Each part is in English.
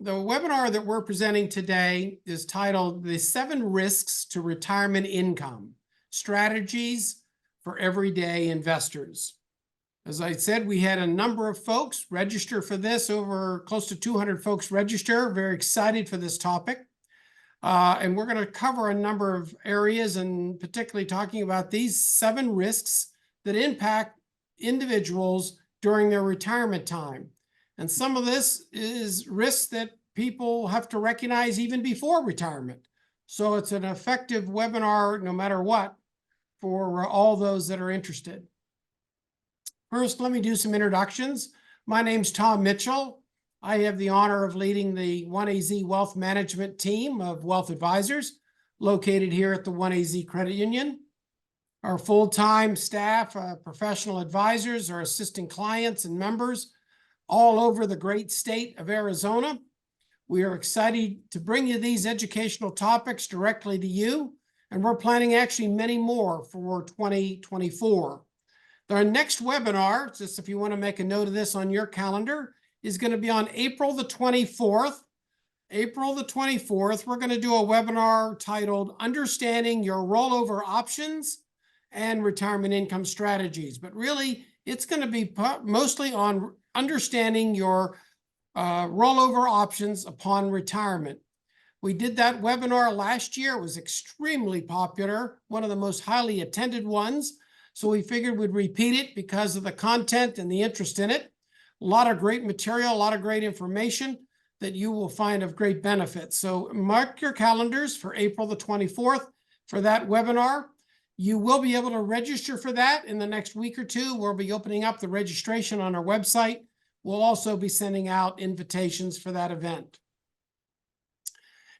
the webinar that we're presenting today is titled The 7 Risks to Retirement Income, Strategies for Everyday Investors. As I said, we had a number of folks register for this, over close to 200 folks register, very excited for this topic. And we're going to cover a number of areas, and particularly talking about these 7 risks that impact individuals during their retirement time. And some of this is risks that people have to recognize even before retirement. So it's an effective webinar no matter what for all those that are interested. First, let me do some introductions. My name's Tom Mitchell. I have the honor of leading the OneAZ Wealth Management team of Wealth Advisors located here at the OneAZ Credit Union. Our full-time staff, professional advisors, are assisting clients and members all over the great state of Arizona. We are excited to bring you these educational topics directly to you, and we're planning actually many more for 2024. Our next webinar, just if you want to make a note of this on your calendar, is going to be on April the 24th. April the 24th, we're going to do a webinar titled Understanding Your Rollover Options and Retirement Income Strategies. But really, it's going to be mostly on understanding your rollover options upon retirement. We did that webinar last year. It was extremely popular, one of the most highly attended ones. So we figured we'd repeat it because of the content and the interest in it. A lot of great material, a lot of great information that you will find of great benefit. So mark your calendars for April the 24th for that webinar. You will be able to register for that in the next week or two. We'll be opening up the registration on our website. We'll also be sending out invitations for that event.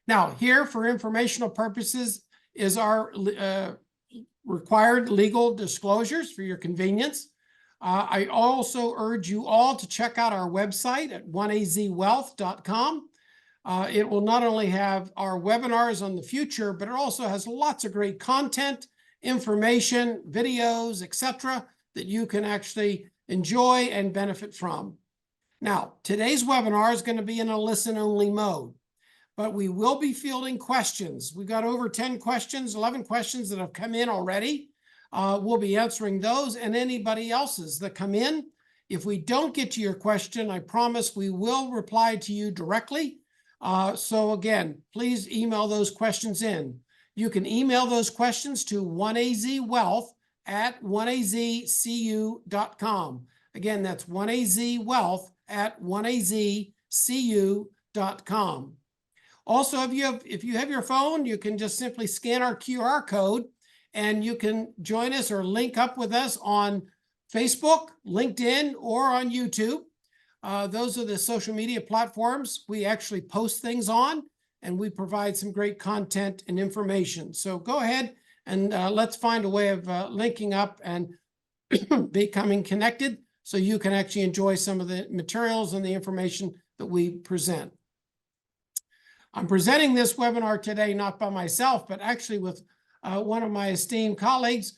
Now, here for informational purposes is our required legal disclosures for your convenience. I also urge you all to check out our website at oneazwealth.com. It will not only have our webinars on the future, but it also has lots of great content, information, videos, etc., that you can actually enjoy and benefit from. Now, today's webinar is going to be in a listen-only mode, but we will be fielding questions. We've got over 10 questions, 11 questions that have come in already. We'll be answering those and anybody else's that come in. If we don't get to your question, I promise we will reply to you directly. So again, please email those questions in. You can email those questions to oneazwealth@oneazcu.com. Again, that's oneazwealth@oneazcu.com. Also, if you have your phone, you can just simply scan our QR code and you can join us or link up with us on Facebook, LinkedIn, or on YouTube. Those are the social media platforms we actually post things on, and we provide some great content and information. So go ahead and let's find a way of linking up and becoming connected so you can actually enjoy some of the materials and the information that we present. I'm presenting this webinar today not by myself, but actually with one of my esteemed colleagues.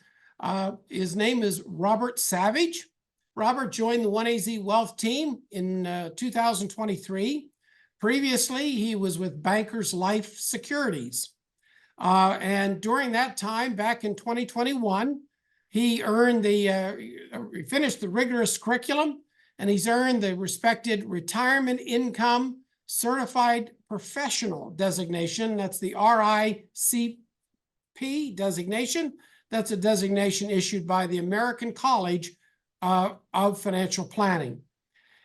His name is Robert Savage. Robert joined the OneAZ Wealth team in 2023. Previously, he was with Bankers Life Securities. And during that time, back in 2021, he earned he finished the rigorous curriculum, and he's earned the respected Retirement Income Certified Professional designation. That's the RICP designation. That's a designation issued by the American College of Financial Planning.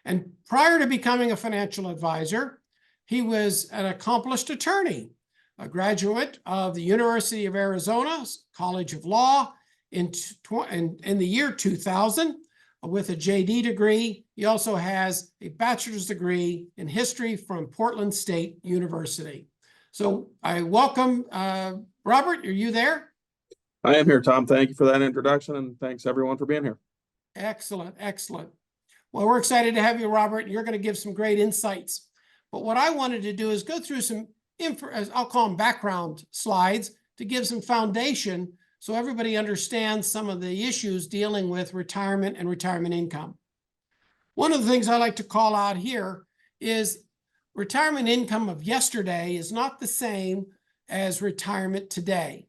And prior to becoming a financial advisor, he was an accomplished attorney, a graduate of the University of Arizona College of Law in the year 2000 with a JD degree. He also has a bachelor's degree in history from Portland State University. So I welcome Robert. Are you there? I am here, Tom. Thank you for that introduction, and thanks everyone for being here. Excellent, excellent. Well, we're excited to have you, Robert. You're going to give some great insights. But what I wanted to do is go through some I'll call them background slides to give some foundation so everybody understands some of the issues dealing with retirement and retirement income. One of the things I like to call out here is retirement income of yesterday is not the same as retirement today.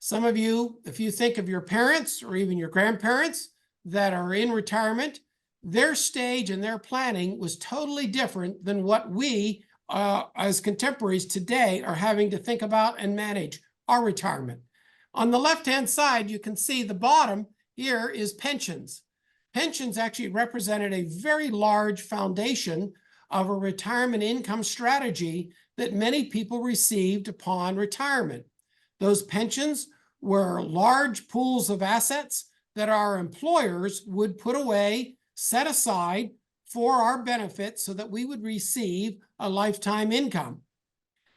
Some of you, if you think of your parents or even your grandparents that are in retirement, their stage and their planning was totally different than what we as contemporaries today are having to think about and manage our retirement. On the left-hand side, you can see the bottom here is pensions. Pensions actually represented a very large foundation of a retirement income strategy that many people received upon retirement. Those pensions were large pools of assets that our employers would put away, set aside for our benefit so that we would receive a lifetime income.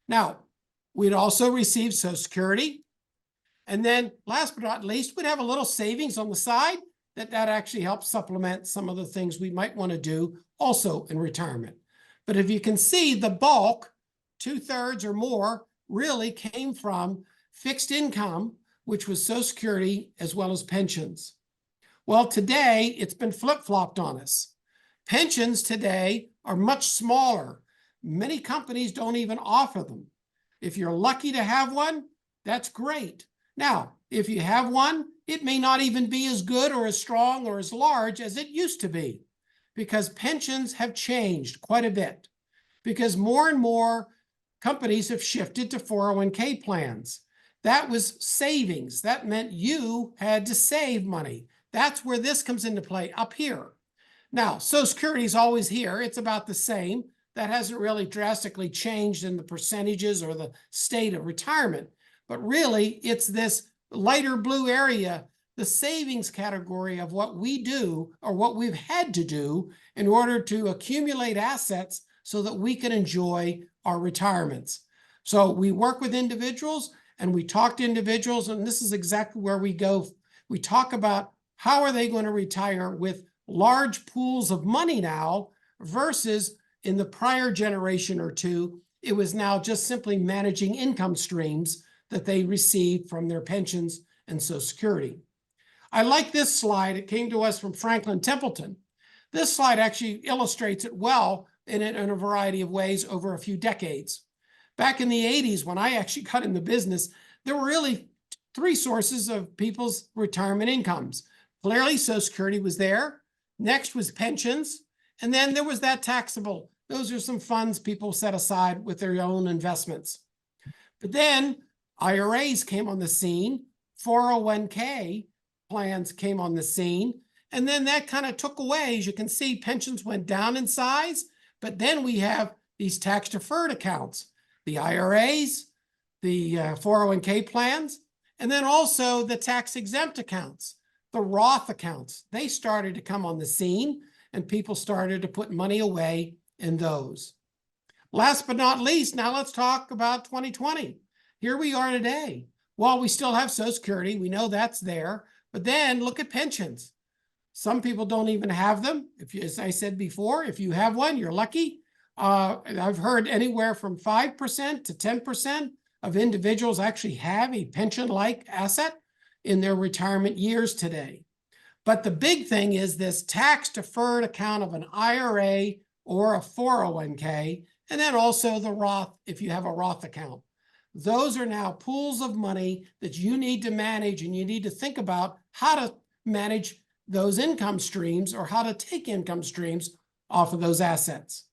Now, we'd also receive Social Security. And then last but not least, we'd have a little savings on the side that actually helps supplement some of the things we might want to do also in retirement. But if you can see, the bulk, 2/3 or more, really came from fixed income, which was Social Security as well as pensions. Well, today it's been flip-flopped on us. Pensions today are much smaller. Many companies don't even offer them. If you're lucky to have one, that's great. Now, if you have one, it may not even be as good or as strong or as large as it used to be, because pensions have changed quite a bit, because more and more companies have shifted to 401k plans. That was savings. That meant you had to save money. That's where this comes into play, up here. Now, Social Security is always here. It's about the same. That hasn't really drastically changed in the percentages or the state of retirement. But really, it's this lighter blue area, the savings category of what we do or what we've had to do in order to accumulate assets so that we can enjoy our retirements. So we work with individuals and we talk to individuals, and this is exactly where we go. We talk about how are they going to retire with large pools of money now versus in the prior generation or two, it was now just simply managing income streams that they received from their pensions and Social Security. I like this slide. It came to us from Franklin Templeton. This slide actually illustrates it well in a variety of ways over a few decades. Back in the 80s, when I actually got in the business, there were really three sources of people's retirement incomes. Clearly, Social Security was there. Next was pensions. And then there was that taxable. Those are some funds people set aside with their own investments. But then IRAs came on the scene. 401k plans came on the scene. And then that kind of took away. As you can see, pensions went down in size. But then we have these tax-deferred accounts, the IRAs, the 401k plans, and then also the tax-exempt accounts, the Roth accounts. They started to come on the scene, and people started to put money away in those. Last but not least, now let's talk about 2020. Here we are today. While we still have Social Security, we know that's there, but then look at pensions. Some people don't even have them. If you, as I said before, if you have one, you're lucky. I've heard anywhere from 5% to 10% of individuals actually have a pension-like asset in their retirement years today. But the big thing is this tax-deferred account of an IRA or a 401k, and then also the Roth if you have a Roth account. Those are now pools of money that you need to manage, and you need to think about how to manage those income streams or how to take income streams off of those assets.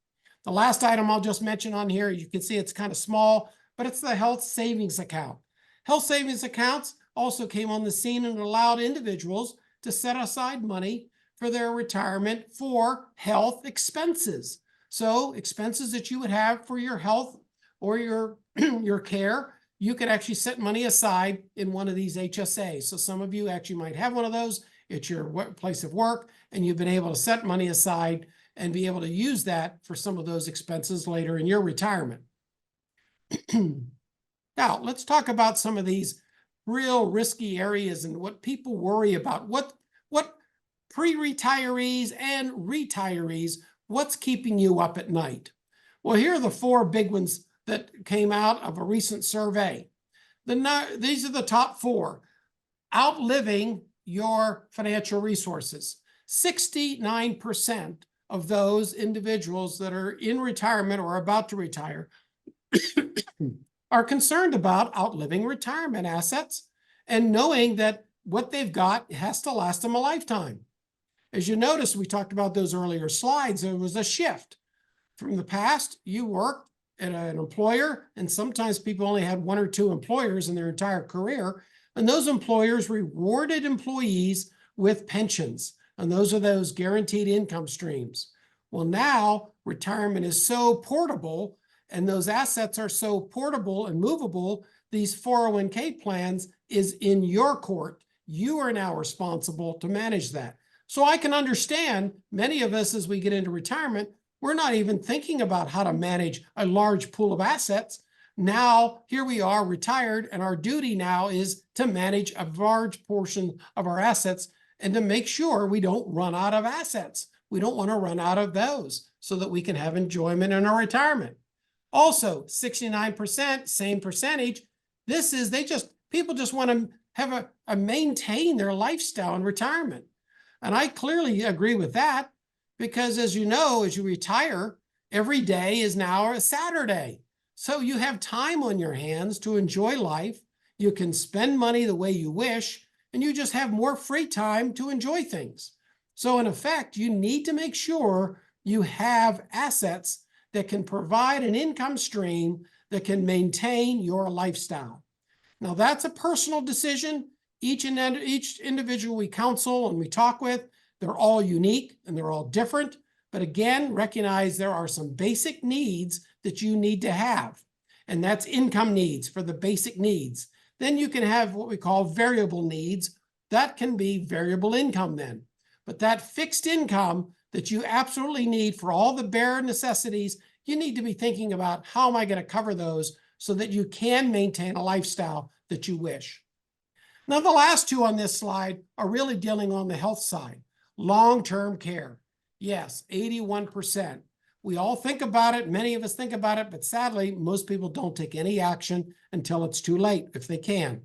The last item I'll just mention on here, you can see it's kind of small, but it's the health savings account. Health savings accounts also came on the scene and allowed individuals to set aside money for their retirement for health expenses. So expenses that you would have for your health or your care, you could actually set money aside in one of these HSAs. So some of you actually might have one of those at your place of work, and you've been able to set money aside and be able to use that for some of those expenses later in your retirement. Now, let's talk about some of these real risky areas and what people worry about. What pre-retirees and retirees, what's keeping you up at night? Well, here are the four big ones that came out of a recent survey. These are the top four. Outliving your financial resources. 69% of those individuals that are in retirement or about to retire are concerned about outliving retirement assets and knowing that what they've got has to last them a lifetime. As you notice, we talked about those earlier slides, there was a shift. From the past, you worked at an employer, and sometimes people only had one or two employers in their entire career, and those employers rewarded employees with pensions, and those are those guaranteed income streams. Well, now retirement is so portable, and those assets are so portable and movable, these 401k plans is in your court. You are now responsible to manage that. So I can understand many of us, as we get into retirement, we're not even thinking about how to manage a large pool of assets. Now, here we are retired, and our duty now is to manage a large portion of our assets and to make sure we don't run out of assets. We don't want to run out of those so that we can have enjoyment in our retirement. Also, 69%, same percentage. This is, people just want to have maintain their lifestyle in retirement. And I clearly agree with that because, as you know, as you retire, every day is now a Saturday. So you have time on your hands to enjoy life. You can spend money the way you wish, and you just have more free time to enjoy things. So in effect, you need to make sure you have assets that can provide an income stream that can maintain your lifestyle. Now, that's a personal decision. Each individual we counsel and we talk with, they're all unique and they're all different. But again, recognize there are some basic needs that you need to have. And that's income needs for the basic needs. Then you can have what we call variable needs. That can be variable income then. But that fixed income that you absolutely need for all the bare necessities, you need to be thinking about, how am I going to cover those so that you can maintain a lifestyle that you wish. Now, the last two on this slide are really dealing on the health side. Long-term care. Yes, 81%. We all think about it. Many of us think about it, but sadly, most people don't take any action until it's too late, if they can.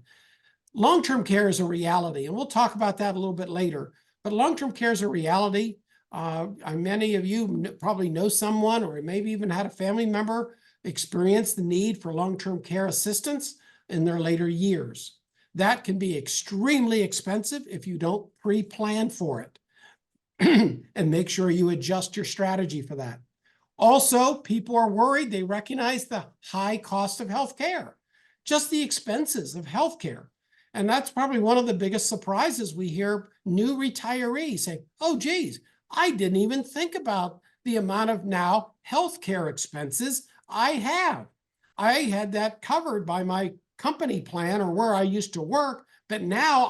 Long-term care is a reality, and we'll talk about that a little bit later. But long-term care is a reality. Many of you probably know someone, or maybe even had a family member experience the need for long-term care assistance in their later years. That can be extremely expensive if you don't pre-plan for it. And make sure you adjust your strategy for that. Also, people are worried. They recognize the high cost of healthcare, just the expenses of healthcare. And that's probably one of the biggest surprises. We hear new retirees say, oh, geez, I didn't even think about the amount of now healthcare expenses I have. I had that covered by my company plan or where I used to work, but now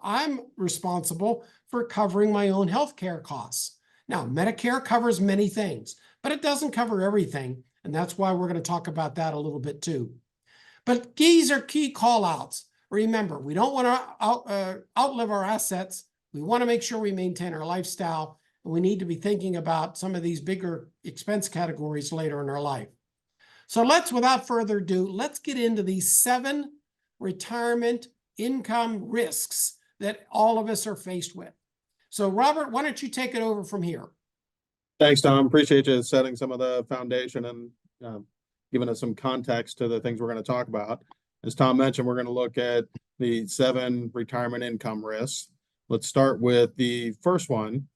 I'm responsible for covering my own healthcare costs. Now, Medicare covers many things, but it doesn't cover everything, and that's why we're going to talk about that a little bit too. But these are key call-outs. Remember, we don't want to outlive our assets. We want to make sure we maintain our lifestyle, and we need to be thinking about some of these bigger expense categories later in our life. So without further ado, let's get into these 7 retirement income risks that all of us are faced with. So Robert, why don't you take it over from here? Thanks, Tom. Appreciate you setting some of the foundation and giving us some context to the things we're going to talk about. As Tom mentioned, we're going to look at the 7 retirement income risks. Let's start with the first one,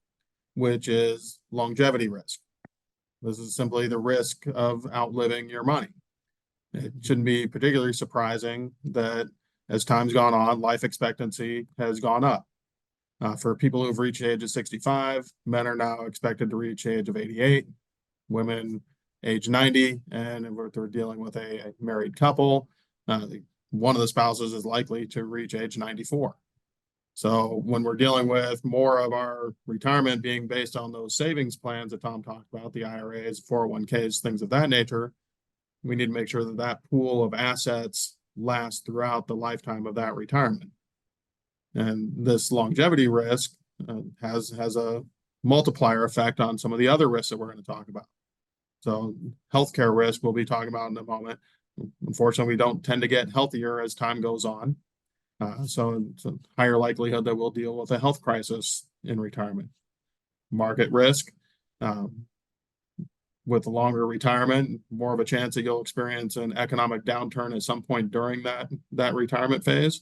which is longevity risk. This is simply the risk of outliving your money. It shouldn't be particularly surprising that as time's gone on, life expectancy has gone up. For people who've reached the age of 65, men are now expected to reach the age of 88, women age 90, and if they're dealing with a married couple, one of the spouses is likely to reach age 94. So when we're dealing with more of our retirement being based on those savings plans that Tom talked about, the IRAs, 401ks, things of that nature, we need to make sure that that pool of assets lasts throughout the lifetime of that retirement. And this longevity risk has a multiplier effect on some of the other risks that we're going to talk about. So healthcare risk we'll be talking about in a moment. Unfortunately, we don't tend to get healthier as time goes on. So it's a higher likelihood that we'll deal with a health crisis in retirement. Market risk. With a longer retirement, more of a chance that you'll experience an economic downturn at some point during that retirement phase.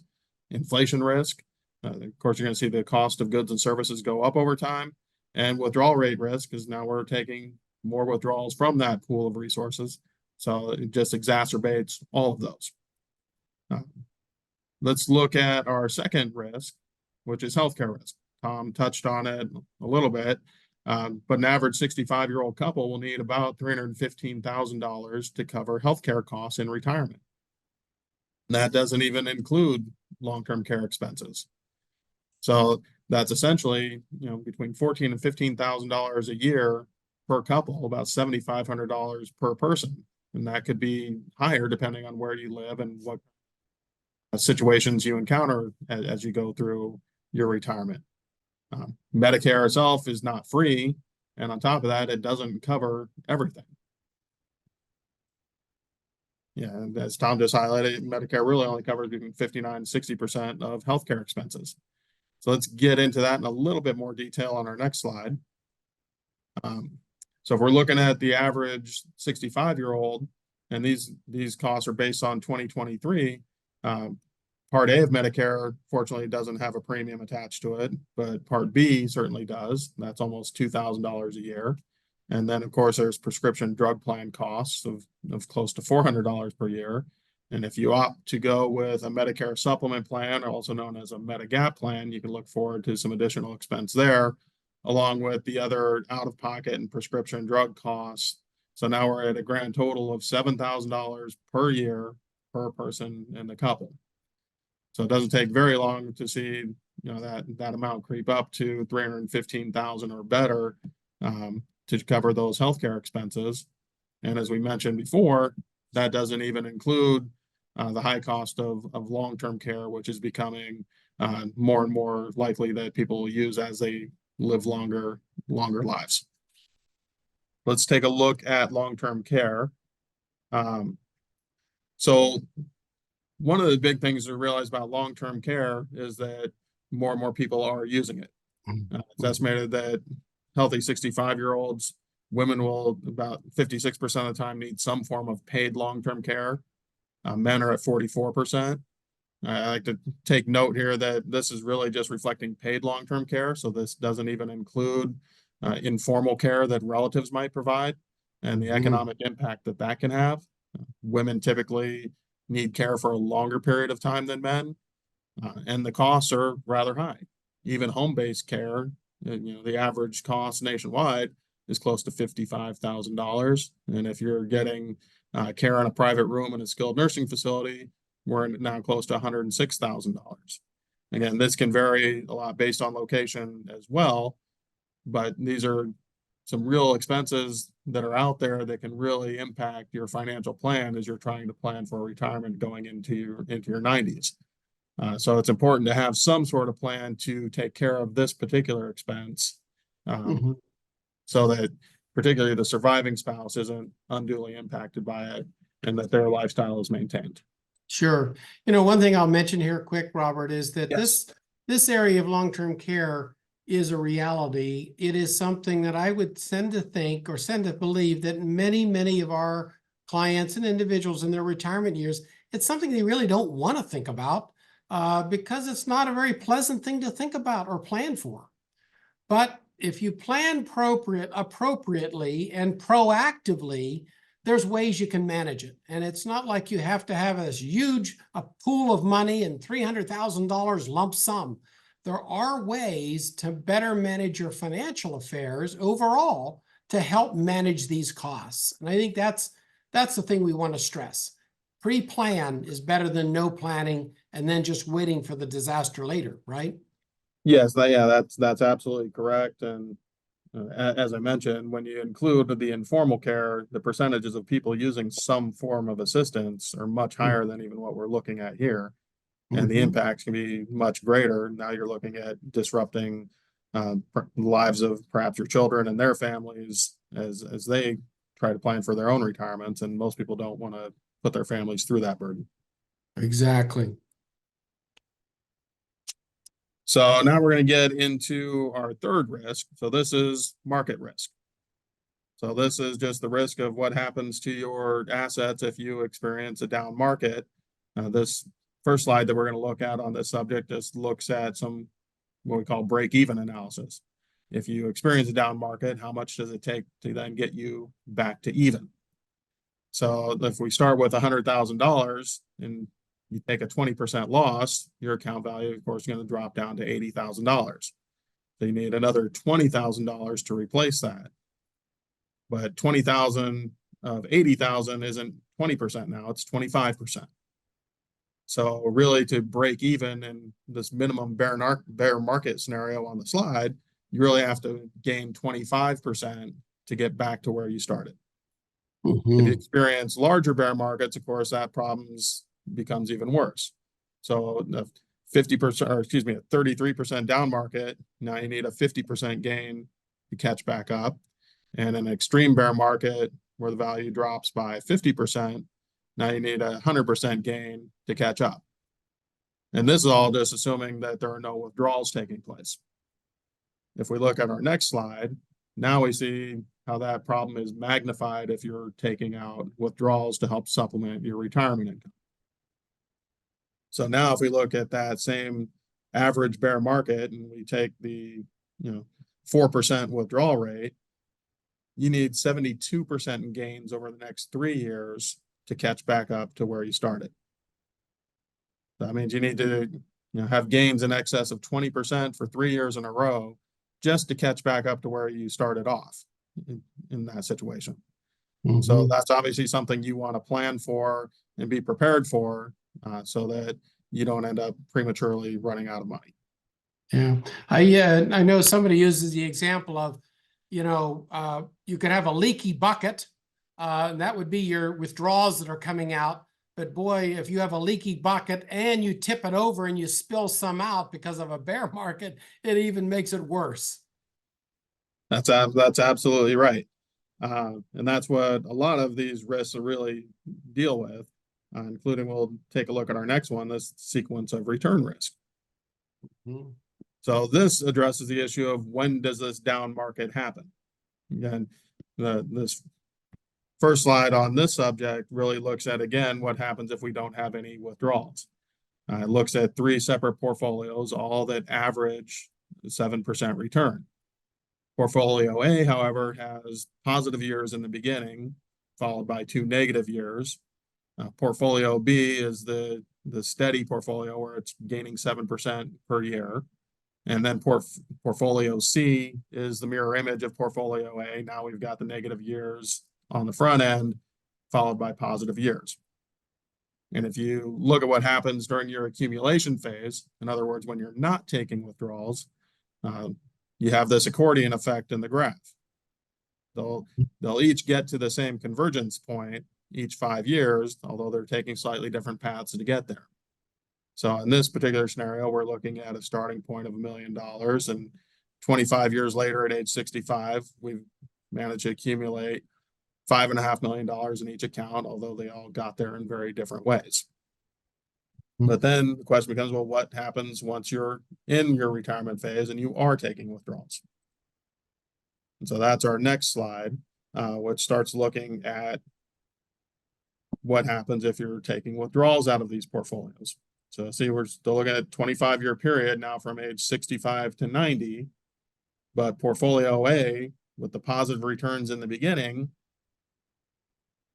Inflation risk. Of course, you're going to see the cost of goods and services go up over time. And withdrawal rate risk, because now we're taking more withdrawals from that pool of resources. So it just exacerbates all of those. Let's look at our second risk, which is healthcare risk. Tom touched on it a little bit, but an average 65-year-old couple will need about $315,000 to cover healthcare costs in retirement. And that doesn't even include long-term care expenses. So that's essentially, between $14,000 and $15,000 a year per couple, about $7,500 per person. And that could be higher depending on where you live and what situations you encounter as you go through your retirement. Medicare itself is not free, and on top of that, it doesn't cover everything. Yeah, as Tom just highlighted, Medicare really only covers between 59 and 60% of healthcare expenses. So let's get into that in a little bit more detail on our next slide. So if we're looking at the average 65-year-old, and these costs are based on 2023, Part A of Medicare, fortunately, doesn't have a premium attached to it, but Part B certainly does. That's almost $2,000 a year. And then, of course, there's prescription drug plan costs of close to $400 per year. And if you opt to go with a Medicare supplement plan, also known as a Medigap plan, you can look forward to some additional expense there, along with the other out-of-pocket and prescription drug costs. So now we're at a grand total of $7,000 per year per person in the couple. So it doesn't take very long to see, that amount creep up to $315,000 or better to cover those healthcare expenses. And as we mentioned before, that doesn't even include the high cost of long-term care, which is becoming more and more likely that people will use as they live longer lives. Let's take a look at long-term care. So one of the big things to realize about long-term care is that more and more people are using it. It's estimated that healthy 65-year-olds, women will about 56% of the time need some form of paid long-term care. Men are at 44%. I like to take note here that this is really just reflecting paid long-term care. So this doesn't even include informal care that relatives might provide and the economic impact that can have. Women typically need care for a longer period of time than men, and the costs are rather high. Even home-based care, the average cost nationwide is close to $55,000. And if you're getting care in a private room in a skilled nursing facility, we're now close to $106,000. Again, this can vary a lot based on location as well, but these are some real expenses that are out there that can really impact your financial plan as you're trying to plan for retirement going into your 90s. So it's important to have some sort of plan to take care of this particular expense, so that particularly the surviving spouse isn't unduly impacted by it and that their lifestyle is maintained. Sure. One thing I'll mention here quick, Robert, is that this area of long-term care is a reality. It is something that I would tend to believe that many of our clients and individuals in their retirement years, it's something they really don't want to think about because it's not a very pleasant thing to think about or plan for. But if you plan appropriately and proactively, there's ways you can manage it. And it's not like you have to have this huge pool of money and $300,000 lump sum. There are ways to better manage your financial affairs overall to help manage these costs. And I think that's the thing we want to stress. Pre-plan is better than no planning and then just waiting for the disaster later, right? Yes, that's absolutely correct. And as I mentioned, when you include the informal care, the percentages of people using some form of assistance are much higher than even what we're looking at here. And the impacts can be much greater. Now you're looking at disrupting lives of perhaps your children and their families as they try to plan for their own retirements. And most people don't want to put their families through that burden. Exactly. So now we're going to get into our third risk. So this is market risk. So this is just the risk of what happens to your assets if you experience a down market. This first slide that we're going to look at on this subject just looks at some what we call break-even analysis. If you experience a down market, how much does it take to then get you back to even? So if we start with $100,000 and you take a 20% loss, your account value, of course, is going to drop down to $80,000. So you need another $20,000 to replace that. But 20,000 of 80,000 isn't 20% now, it's 25%. So really to break even in this minimum bear market scenario on the slide, you really have to gain 25% to get back to where you started. If you experience larger bear markets, of course, that becomes even worse. So the 50%, or excuse me, a 33% down market, now you need a 50% gain to catch back up. And an extreme bear market where the value drops by 50%, now you need a 100% gain to catch up. And this is all just assuming that there are no withdrawals taking place. If we look at our next slide, now we see how that problem is magnified if you're taking out withdrawals to help supplement your retirement income. So now if we look at that same average bear market and we take the 4% withdrawal rate, you need 72% in gains over the next 3 years to catch back up to where you started. That means you need to have gains in excess of 20% for 3 years in a row just to catch back up to where you started off in that situation. So that's obviously something you want to plan for and be prepared for so that you don't end up prematurely running out of money. Yeah, I know somebody uses the example of, you could have a leaky bucket, and that would be your withdrawals that are coming out. But boy, if you have a leaky bucket and you tip it over and you spill some out because of a bear market, it even makes it worse. That's absolutely right. And that's what a lot of these risks really deal with, including we'll take a look at our next one, this sequence of return risk. So this addresses the issue of when does this down market happen? Again, this first slide on this subject really looks at, again, what happens if we don't have any withdrawals. It looks at 3 separate portfolios, all that average 7% return. Portfolio A, however, has positive years in the beginning, followed by 2 negative years. Portfolio B is the steady portfolio where it's gaining 7% per year. And then portfolio C is the mirror image of portfolio A. Now we've got the negative years on the front end, followed by positive years. And if you look at what happens during your accumulation phase, in other words, when you're not taking withdrawals, you have this accordion effect in the graph. They'll each get to the same convergence point each 5 years, although they're taking slightly different paths to get there. So in this particular scenario, we're looking at a starting point of $1 million, and 25 years later at age 65, we've managed to accumulate $5.5 million in each account, although they all got there in very different ways. But then the question becomes, well, what happens once you're in your retirement phase and you are taking withdrawals? And so that's our next slide, which starts looking at what happens if you're taking withdrawals out of these portfolios. So see, we're still looking at a 25-year period now from age 65 to 90, but portfolio A with the positive returns in the beginning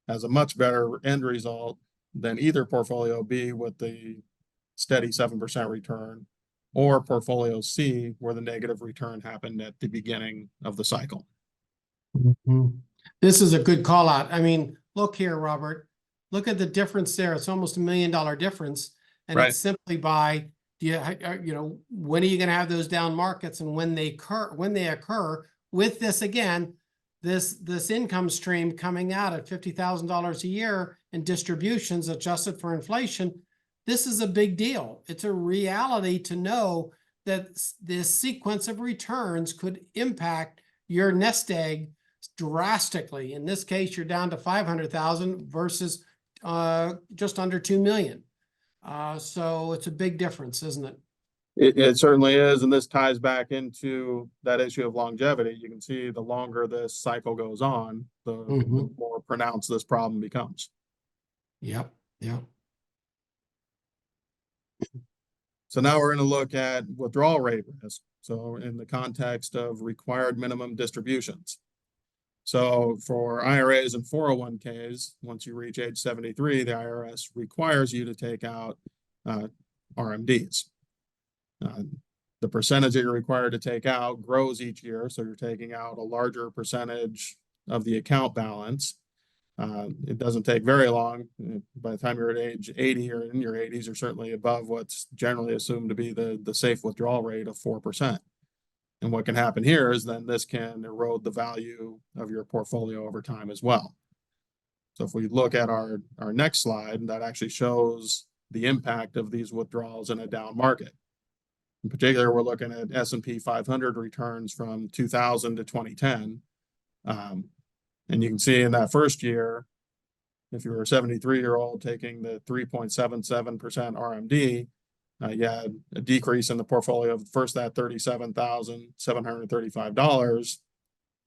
has a much better end result than either portfolio B with the steady 7% return or portfolio C where the negative return happened at the beginning of the cycle. This is a good call out. I mean, look here, Robert, look at the difference there. It's almost $1 million difference. And It's simply by, when are you going to have those down markets and when they occur with this, again, this income stream coming out at $50,000 a year in distributions adjusted for inflation. This is a big deal. It's a reality to know that this sequence of returns could impact your nest egg drastically. In this case, you're down to 500,000 versus just under 2 million. So it's a big difference, isn't it? It certainly is, and this ties back into that issue of longevity. You can see the longer this cycle goes on, the more pronounced this problem becomes. Yep, yep. So now we're going to look at withdrawal rate risk. So in the context of required minimum distributions. So for IRAs and 401ks, once you reach age 73, the IRS requires you to take out RMDs. The percentage that you're required to take out grows each year. So you're taking out a larger percentage of the account balance. It doesn't take very long. By the time you're at age 80 or in your 80s, you're certainly above what's generally assumed to be the safe withdrawal rate of 4%. And what can happen here is then this can erode the value of your portfolio over time as well. So if we look at our next slide, that actually shows the impact of these withdrawals in a down market. In particular, we're looking at S&P 500 returns from 2000 to 2010. And you can see in that first year, if you were a 73-year-old taking the 3.77% RMD, you had a decrease in the portfolio of first that $37,735.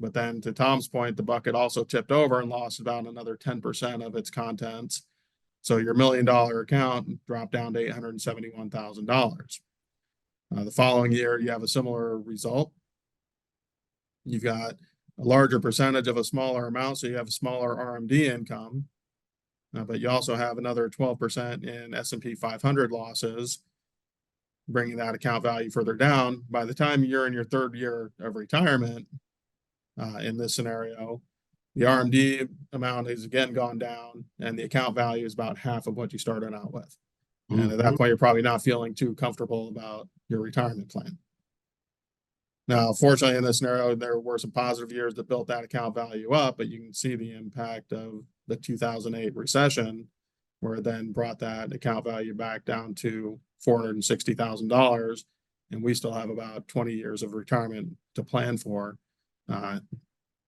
But then to Tom's point, the bucket also tipped over and lost about another 10% of its contents. So your $1 million account dropped down to $871,000. The following year, you have a similar result. You've got a larger percentage of a smaller amount, so you have a smaller RMD income, but you also have another 12% in S&P 500 losses, bringing that account value further down. By the time you're in your third year of retirement, in this scenario, the RMD amount has again gone down, and the account value is about half of what you started out with. And at that point, you're probably not feeling too comfortable about your retirement plan. Now, fortunately, in this scenario, there were some positive years that built that account value up, but you can see the impact of the 2008 recession, where it then brought that account value back down to $460,000. And we still have about 20 years of retirement to plan for. And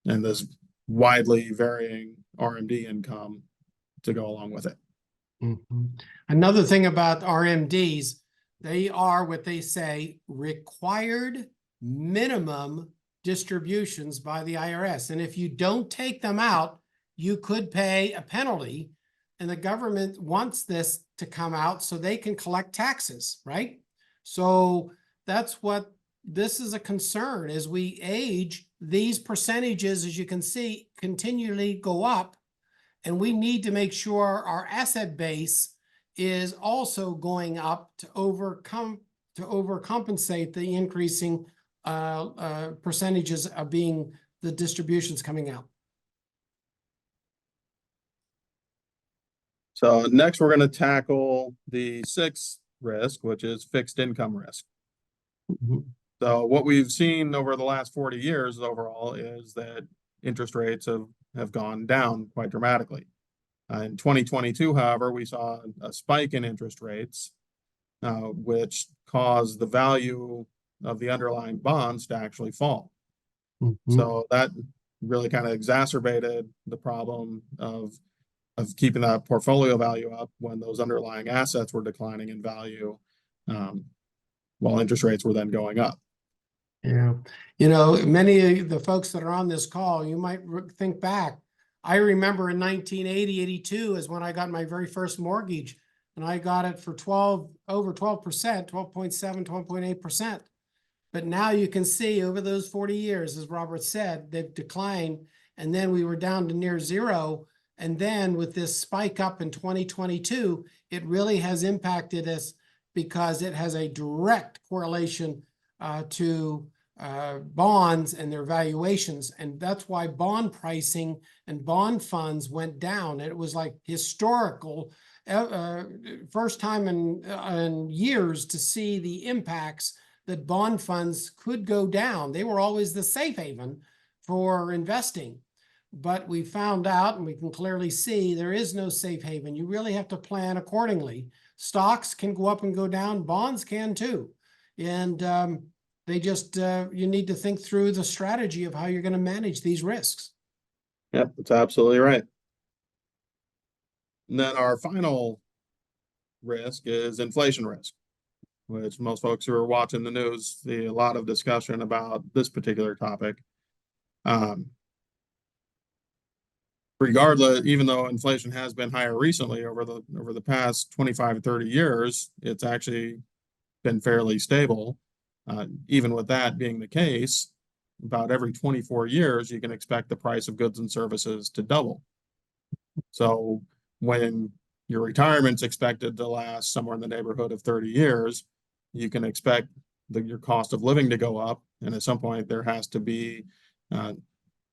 this widely varying RMD income to go along with it. Another thing about RMDs, they are what they say required minimum distributions by the IRS. And if you don't take them out, you could pay a penalty. And the government wants this to come out so they can collect taxes, right? So that's what this is a concern. As we age, these percentages, as you can see, continually go up. And we need to make sure our asset base is also going up to overcompensate the increasing percentages of being the distributions coming out. So next, we're going to tackle the sixth risk, which is fixed income risk. So what we've seen over the last 40 years overall is that interest rates have gone down quite dramatically. In 2022, however, we saw a spike in interest rates, which caused the value of the underlying bonds to actually fall. So that really kind of exacerbated the problem of keeping that portfolio value up when those underlying assets were declining in value, while interest rates were then going up. Yeah. You know, many of the folks that are on this call, you might think back. I remember in 1980, 82 is when I got my very first mortgage, and I got it for over 12%, 12.7, 12.8%. But now you can see over those 40 years, as Robert said, they've declined, and then we were down to near zero. And then with this spike up in 2022, it really has impacted us because it has a direct correlation to bonds and their valuations. And that's why bond pricing and bond funds went down. It was like historical, first time in years to see the impacts that bond funds could go down. They were always the safe haven for investing. But we found out, and we can clearly see, there is no safe haven. You really have to plan accordingly. Stocks can go up and go down. Bonds can too. And they just, you need to think through the strategy of how you're going to manage these risks. Yep, that's absolutely right. And then our final risk is inflation risk, which most folks who are watching the news see a lot of discussion about this particular topic. Regardless, even though inflation has been higher recently over the past 25 to 30 years, it's actually been fairly stable. Even with that being the case, about every 24 years, you can expect the price of goods and services to double. So when your retirement's expected to last somewhere in the neighborhood of 30 years, you can expect your cost of living to go up. And at some point, there has to be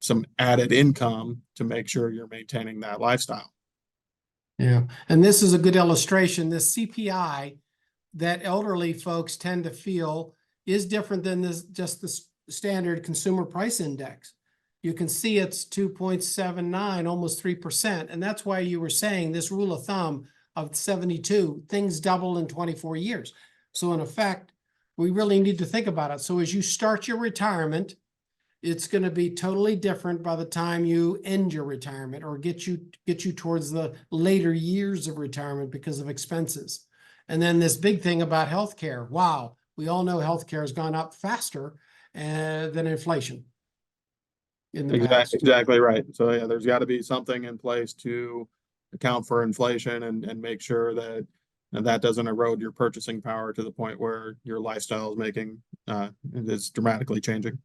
some added income to make sure you're maintaining that lifestyle. Yeah, and this is a good illustration. This CPI that elderly folks tend to feel is different than just the standard consumer price index. You can see it's 2.79, almost 3%. And that's why you were saying this rule of thumb of 72, things double in 24 years. So in effect, we really need to think about it. So as you start your retirement, it's going to be totally different by the time you end your retirement or get you towards the later years of retirement because of expenses. And then this big thing about healthcare. Wow, we all know healthcare has gone up faster than inflation in the past. Exactly right. So yeah, there's got to be something in place to account for inflation and make sure that that doesn't erode your purchasing power to the point where your lifestyle is dramatically changing.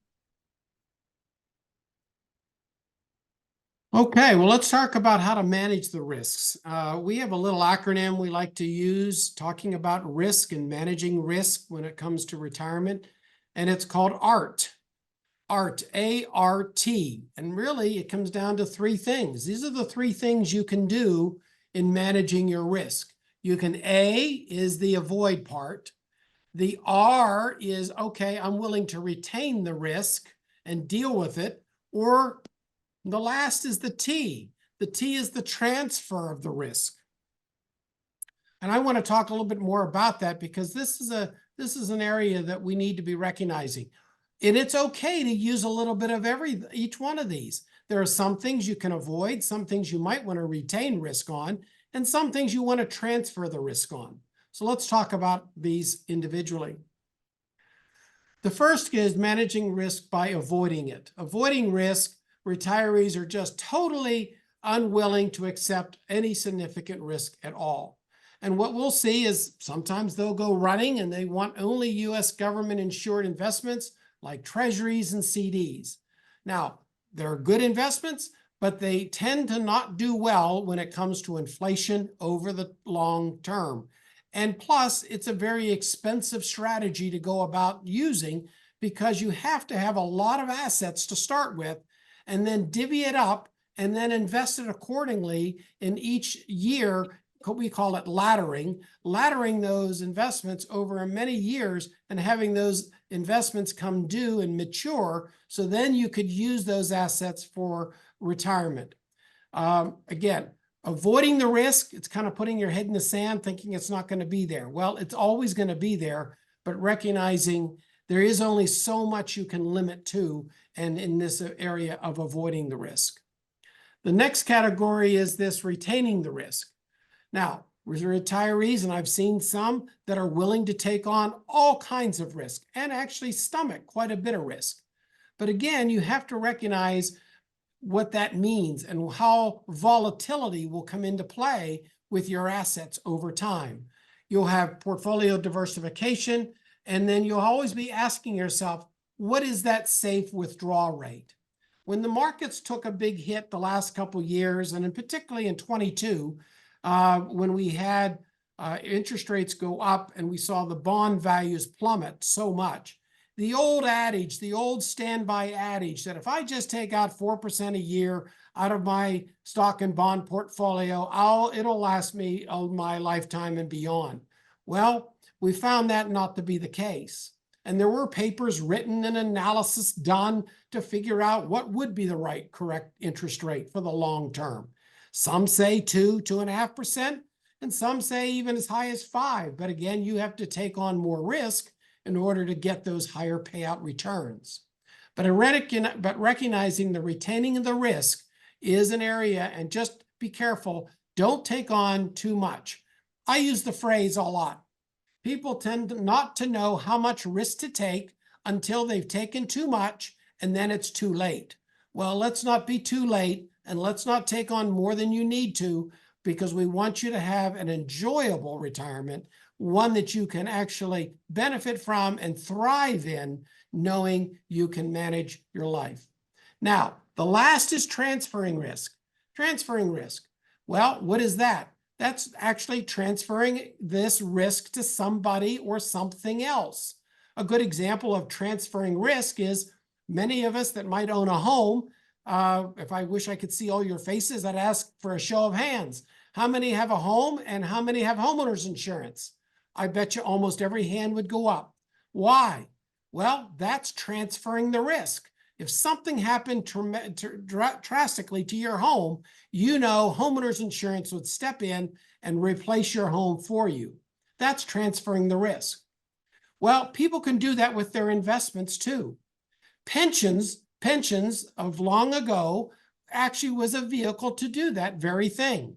Okay, well, let's talk about how to manage the risks. We have a little acronym we like to use talking about risk and managing risk when it comes to retirement, and it's called ART. ART, A-R-T. And really, it comes down to three things. These are the three things you can do in managing your risk. You can, A is the avoid part. The R is, okay, I'm willing to retain the risk and deal with it, or the last is the T. The T is the transfer of the risk. And I want to talk a little bit more about that because this is an area that we need to be recognizing. And it's okay to use a little bit of each one of these. There are some things you can avoid, some things you might want to retain risk on, and some things you want to transfer the risk on. So let's talk about these individually. The first is managing risk by avoiding it. Avoiding risk, retirees are just totally unwilling to accept any significant risk at all. And what we'll see is sometimes they'll go running and they want only U.S. government insured investments like treasuries and CDs. Now, they're good investments, but they tend to not do well when it comes to inflation over the long term. And plus, it's a very expensive strategy to go about using because you have to have a lot of assets to start with and then divvy it up and then invest it accordingly in each year. We call it laddering those investments over many years and having those investments come due and mature. So then you could use those assets for retirement. Again, avoiding the risk, it's kind of putting your head in the sand thinking it's not going to be there. Well, it's always going to be there, but recognizing there is only so much you can limit to and in this area of avoiding the risk. The next category is this retaining the risk. Now, with retirees, and I've seen some that are willing to take on all kinds of risk and actually stomach quite a bit of risk. But again, you have to recognize what that means and how volatility will come into play with your assets over time. You'll have portfolio diversification, and then you'll always be asking yourself, what is that safe withdrawal rate? When the markets took a big hit the last couple of years, and in particularly in 22, when we had interest rates go up and we saw the bond values plummet so much, the old adage, the old standby adage that if I just take out 4% a year out of my stock and bond portfolio, it'll last me my lifetime and beyond. Well, we found that not to be the case. And there were papers written and analysis done to figure out what would be the correct interest rate for the long term. Some say 2.5%, and some say even as high as 5%. But again, you have to take on more risk in order to get those higher payout returns. But recognizing the retaining of the risk is an area, and just be careful. Don't take on too much. I use the phrase a lot. people tend not to know how much risk to take until they've taken too much, and then it's too late. Well, let's not be too late, and let's not take on more than you need to, because we want you to have an enjoyable retirement, one that you can actually benefit from and thrive in, knowing you can manage your life. Now, the last is transferring risk. Transferring risk. Well, what is that? That's actually transferring this risk to somebody or something else. A good example of transferring risk is many of us that might own a home. If I wish I could see all your faces, I'd ask for a show of hands. How many have a home and how many have homeowners insurance? I bet you almost every hand would go up. Why? Well, that's transferring the risk. If something happened drastically to your home, you know homeowners insurance would step in and replace your home for you. That's transferring the risk. Well, people can do that with their investments too. Pensions of long ago actually was a vehicle to do that very thing.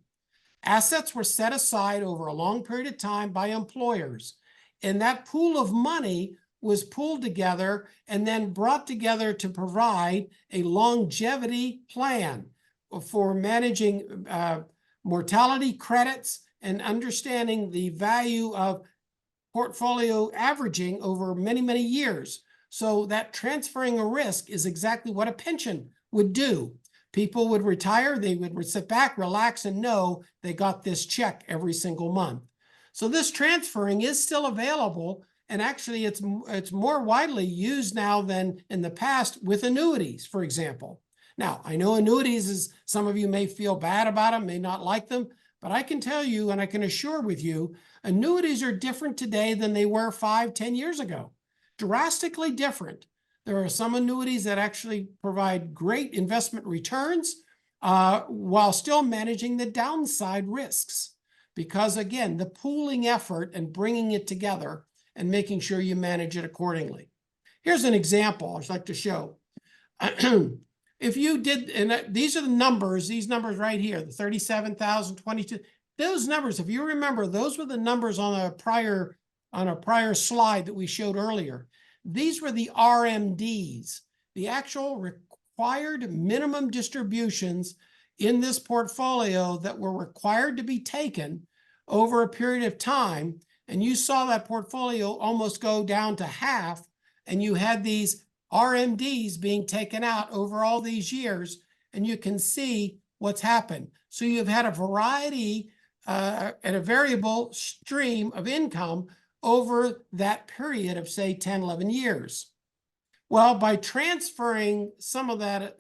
Assets were set aside over a long period of time by employers, and that pool of money was pulled together and then brought together to provide a longevity plan for managing mortality credits and understanding the value of portfolio averaging over many, many years. So that transferring a risk is exactly what a pension would do. People would retire, they would sit back, relax, and know they got this check every single month. So this transferring is still available, and actually it's more widely used now than in the past with annuities, for example. Now, I know annuities is, some of you may feel bad about them, may not like them, but I can tell you, and I can assure with you, annuities are different today than they were 5-10 years ago. Drastically different. There are some annuities that actually provide great investment returns while still managing the downside risks. Because again, the pooling effort and bringing it together and making sure you manage it accordingly. Here's an example I'd like to show. If you did, and these are the numbers, these numbers right here, the 37,000, 22, those numbers, if you remember, those were the numbers on a prior slide that we showed earlier. These were the RMDs, the actual required minimum distributions in this portfolio that were required to be taken over a period of time. And you saw that portfolio almost go down to half, and you had these RMDs being taken out over all these years, and you can see what's happened. So you've had a variety and a variable stream of income over that period of, say, 10, 11 years. Well, by transferring some of that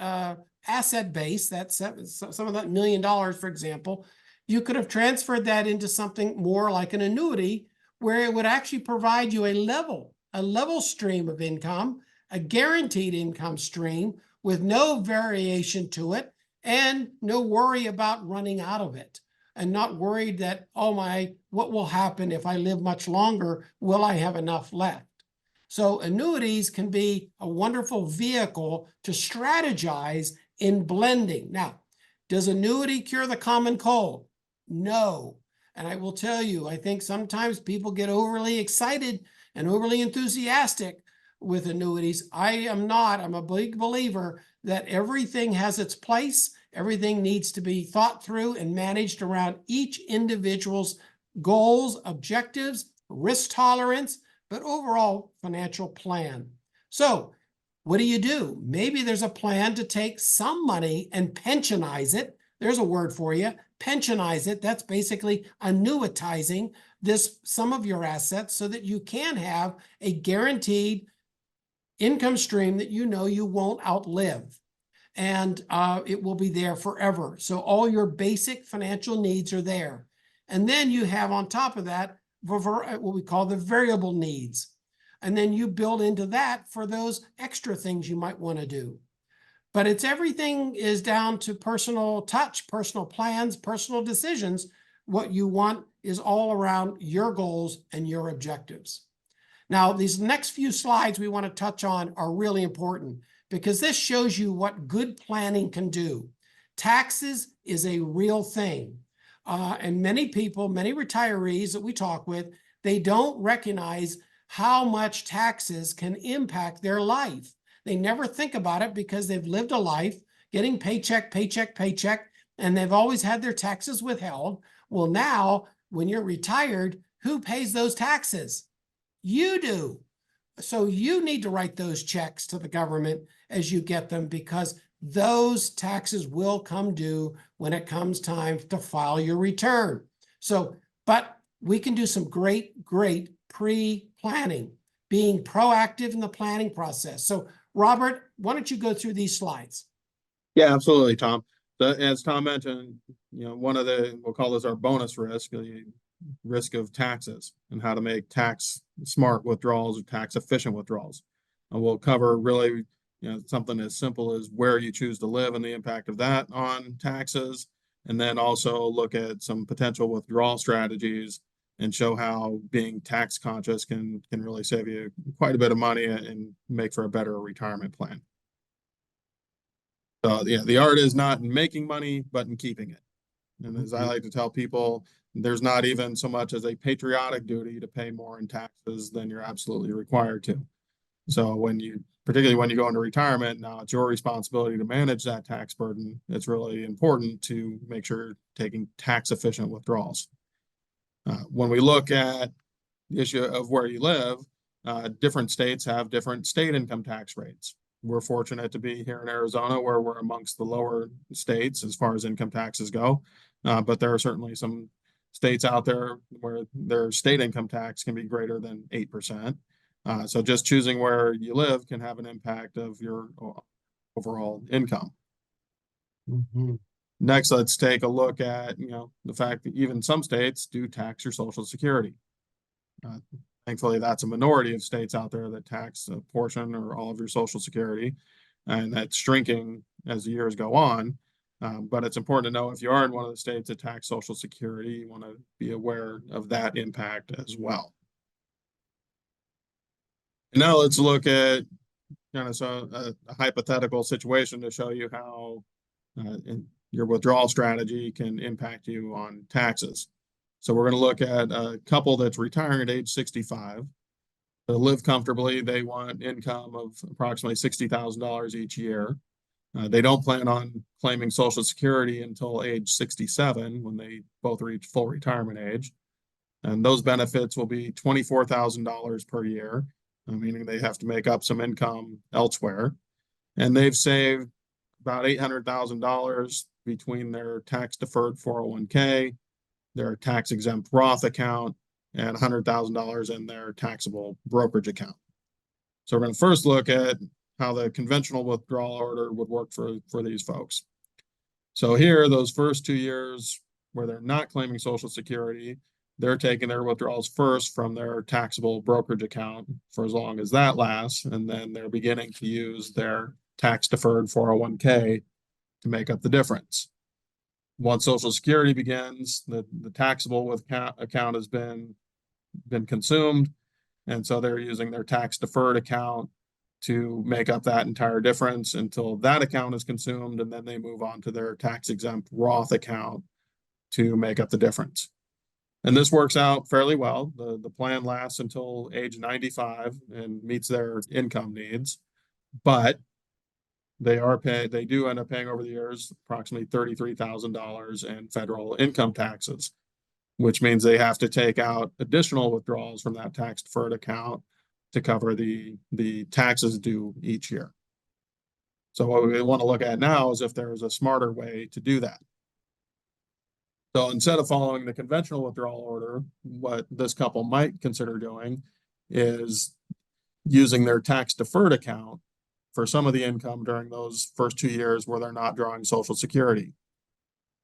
asset base, some of that $1 million, for example, you could have transferred that into something more like an annuity, where it would actually provide you a level stream of income, a guaranteed income stream with no variation to it and no worry about running out of it. And not worried that, oh my, what will happen if I live much longer? Will I have enough left? So annuities can be a wonderful vehicle to strategize in blending. Now, does annuity cure the common cold? No. And I will tell you, I think sometimes people get overly excited and overly enthusiastic with annuities. I am not. I'm a big believer that everything has its place. Everything needs to be thought through and managed around each individual's goals, objectives, risk tolerance, but overall financial plan. So what do? Maybe there's a plan to take some money and pensionize it. There's a word for you, pensionize it. That's basically annuitizing some of your assets so that you can have a guaranteed income stream that you know you won't outlive. And it will be there forever. So all your basic financial needs are there. And then you have on top of that, what we call the variable needs. And then you build into that for those extra things you might want to do. But everything is down to personal touch, personal plans, personal decisions. What you want is all around your goals and your objectives. Now, these next few slides we want to touch on are really important, because this shows you what good planning can do. Taxes is a real thing. And many people, many retirees that we talk with, they don't recognize how much taxes can impact their life. They never think about it because they've lived a life getting paycheck, paycheck, paycheck, and they've always had their taxes withheld. Well, now when you're retired, who pays those taxes? You do. So you need to write those checks to the government as you get them, because those taxes will come due when it comes time to file your return. So, but we can do some great pre-planning, being proactive in the planning process. So Robert, why don't you go through these slides? Yeah, absolutely, Tom. As Tom mentioned, one of we'll call this our bonus risk, the risk of taxes and how to make tax smart withdrawals or tax efficient withdrawals. And we'll cover really, something as simple as where you choose to live and the impact of that on taxes. And then also look at some potential withdrawal strategies and show how being tax conscious can really save you quite a bit of money and make for a better retirement plan. So yeah, the art is not in making money, but in keeping it. And as I like to tell people, there's not even so much as a patriotic duty to pay more in taxes than you're absolutely required to. So particularly when you go into retirement, now it's your responsibility to manage that tax burden. It's really important to make sure you're taking tax efficient withdrawals. When we look at the issue of where you live, different states have different state income tax rates. We're fortunate to be here in Arizona, where we're amongst the lower states as far as income taxes go. But there are certainly some states out there where their state income tax can be greater than 8%. So just choosing where you live can have an impact of your overall income. Next, let's take a look at, the fact that even some states do tax your Social Security. Thankfully, that's a minority of states out there that tax a portion or all of your Social Security, and that's shrinking as the years go on. But it's important to know if you are in one of the states that tax Social Security, you want to be aware of that impact as well. And now let's look at a hypothetical situation to show you how your withdrawal strategy can impact you on taxes. So we're going to look at a couple that's retiring at age 65. To live comfortably, they want income of approximately $60,000 each year. They don't plan on claiming Social Security until age 67, when they both reach full retirement age. And those benefits will be $24,000 per year, meaning they have to make up some income elsewhere. And they've saved about $800,000 between their tax-deferred 401k, their tax-exempt Roth account, and $100,000 in their taxable brokerage account. So we're going to first look at how the conventional withdrawal order would work for these folks. So here, those first 2 years where they're not claiming Social Security, they're taking their withdrawals first from their taxable brokerage account for as long as that lasts, and then they're beginning to use their tax-deferred 401k to make up the difference. Once Social Security begins, the taxable account has been consumed, and so they're using their tax-deferred account to make up that entire difference until that account is consumed, and then they move on to their tax-exempt Roth account to make up the difference. And this works out fairly well. The plan lasts until age 95 and meets their income needs, but they do end up paying over the years approximately $33,000 in federal income taxes, which means they have to take out additional withdrawals from that tax deferred account to cover the taxes due each year. So what we want to look at now is if there's a smarter way to do that. So instead of following the conventional withdrawal order, what this couple might consider doing is using their tax deferred account for some of the income during those first 2 years where they're not drawing Social Security.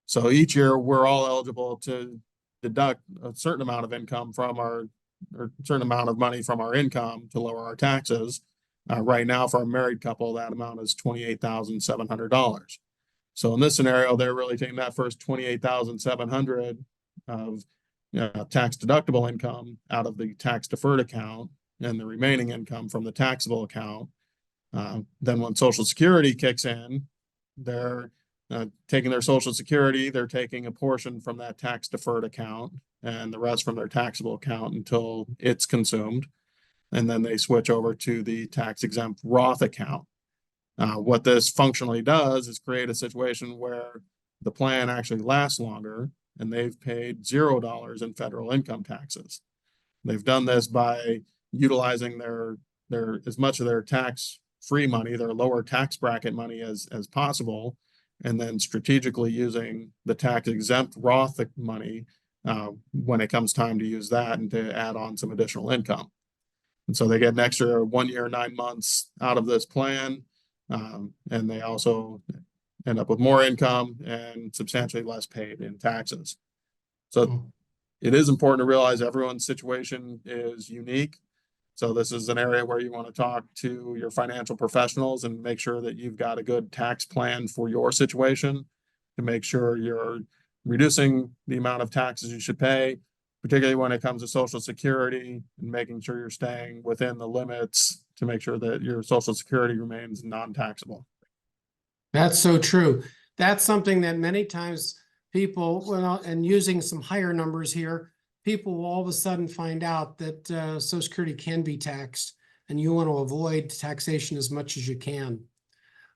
So each year we're all eligible to deduct a certain amount of income from or a certain amount of money from our income to lower our taxes. Right now, for a married couple, that amount is $28,700. So in this scenario, they're really taking that first $28,700 of tax deductible income out of the tax deferred account and the remaining income from the taxable account. Then when Social Security kicks in, they're taking their Social Security, they're taking a portion from that tax deferred account, and the rest from their taxable account until it's consumed. And then they switch over to the tax exempt Roth account. What this functionally does is create a situation where the plan actually lasts longer and they've paid $0 in federal income taxes. They've done this by utilizing their as much of their tax-free money, their lower tax bracket money as possible, and then strategically using the tax-exempt Roth money when it comes time to use that and to add on some additional income. And so they get an extra 1 year, 9 months out of this plan, and they also end up with more income and substantially less paid in taxes. So it is important to realize everyone's situation is unique. So this is an area where you want to talk to your financial professionals and make sure that you've got a good tax plan for your situation to make sure you're reducing the amount of taxes you should pay, particularly when it comes to Social Security, and making sure you're staying within the limits to make sure that your Social Security remains non-taxable. That's so true. That's something that many times people, well, and using some higher numbers here, people will all of a sudden find out that Social Security can be taxed, and you want to avoid taxation as much as you can.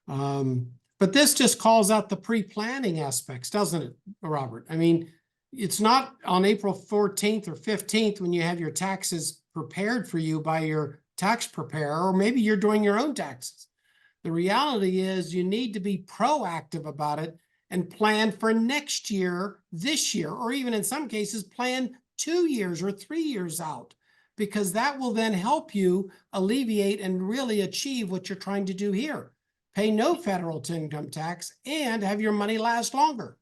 But this just calls out the pre-planning aspects, doesn't it, Robert? I mean, it's not on April 14th or 15th when you have your taxes prepared for you by your tax preparer, or maybe you're doing your own taxes. The reality is you need to be proactive about it and plan for next year, this year, or even in some cases, plan 2 years or 3 years out, because that will then help you alleviate and really achieve what you're trying to do here. Pay no federal income tax and have your money last longer.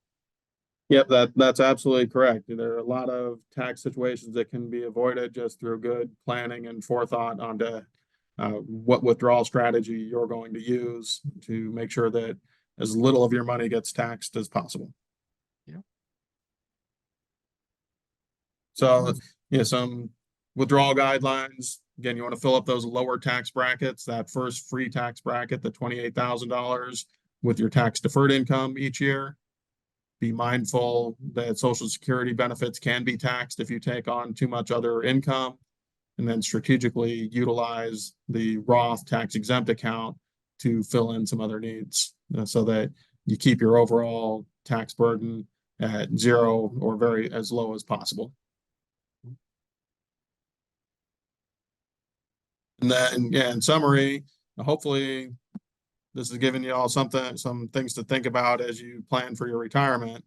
Yep, that's absolutely correct. There are a lot of tax situations that can be avoided just through good planning and forethought onto what withdrawal strategy you're going to use to make sure that as little of your money gets taxed as possible. Yeah. So, some withdrawal guidelines. Again, you want to fill up those lower tax brackets, that first free tax bracket, the $28,000 with your tax deferred income each year. Be mindful that Social Security benefits can be taxed if you take on too much other income, and then strategically utilize the Roth tax exempt account to fill in some other needs so that you keep your overall tax burden at zero or very as low as possible. And then, in summary, hopefully this is giving you all some things to think about as you plan for your retirement.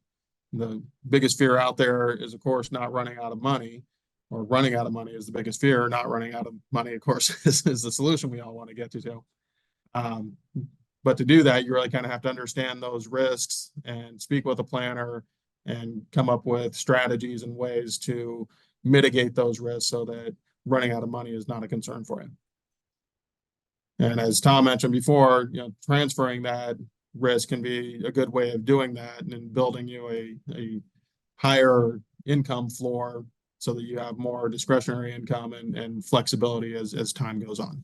The biggest fear out there is, of course, not running out of money, or running out of money is the biggest fear. Not running out of money, of course, is the solution we all want to get to. But to do that, you really kind of have to understand those risks and speak with a planner and come up with strategies and ways to mitigate those risks so that running out of money is not a concern for you. And as Tom mentioned before, transferring that risk can be a good way of doing that and building you a higher income floor so that you have more discretionary income and flexibility as time goes on.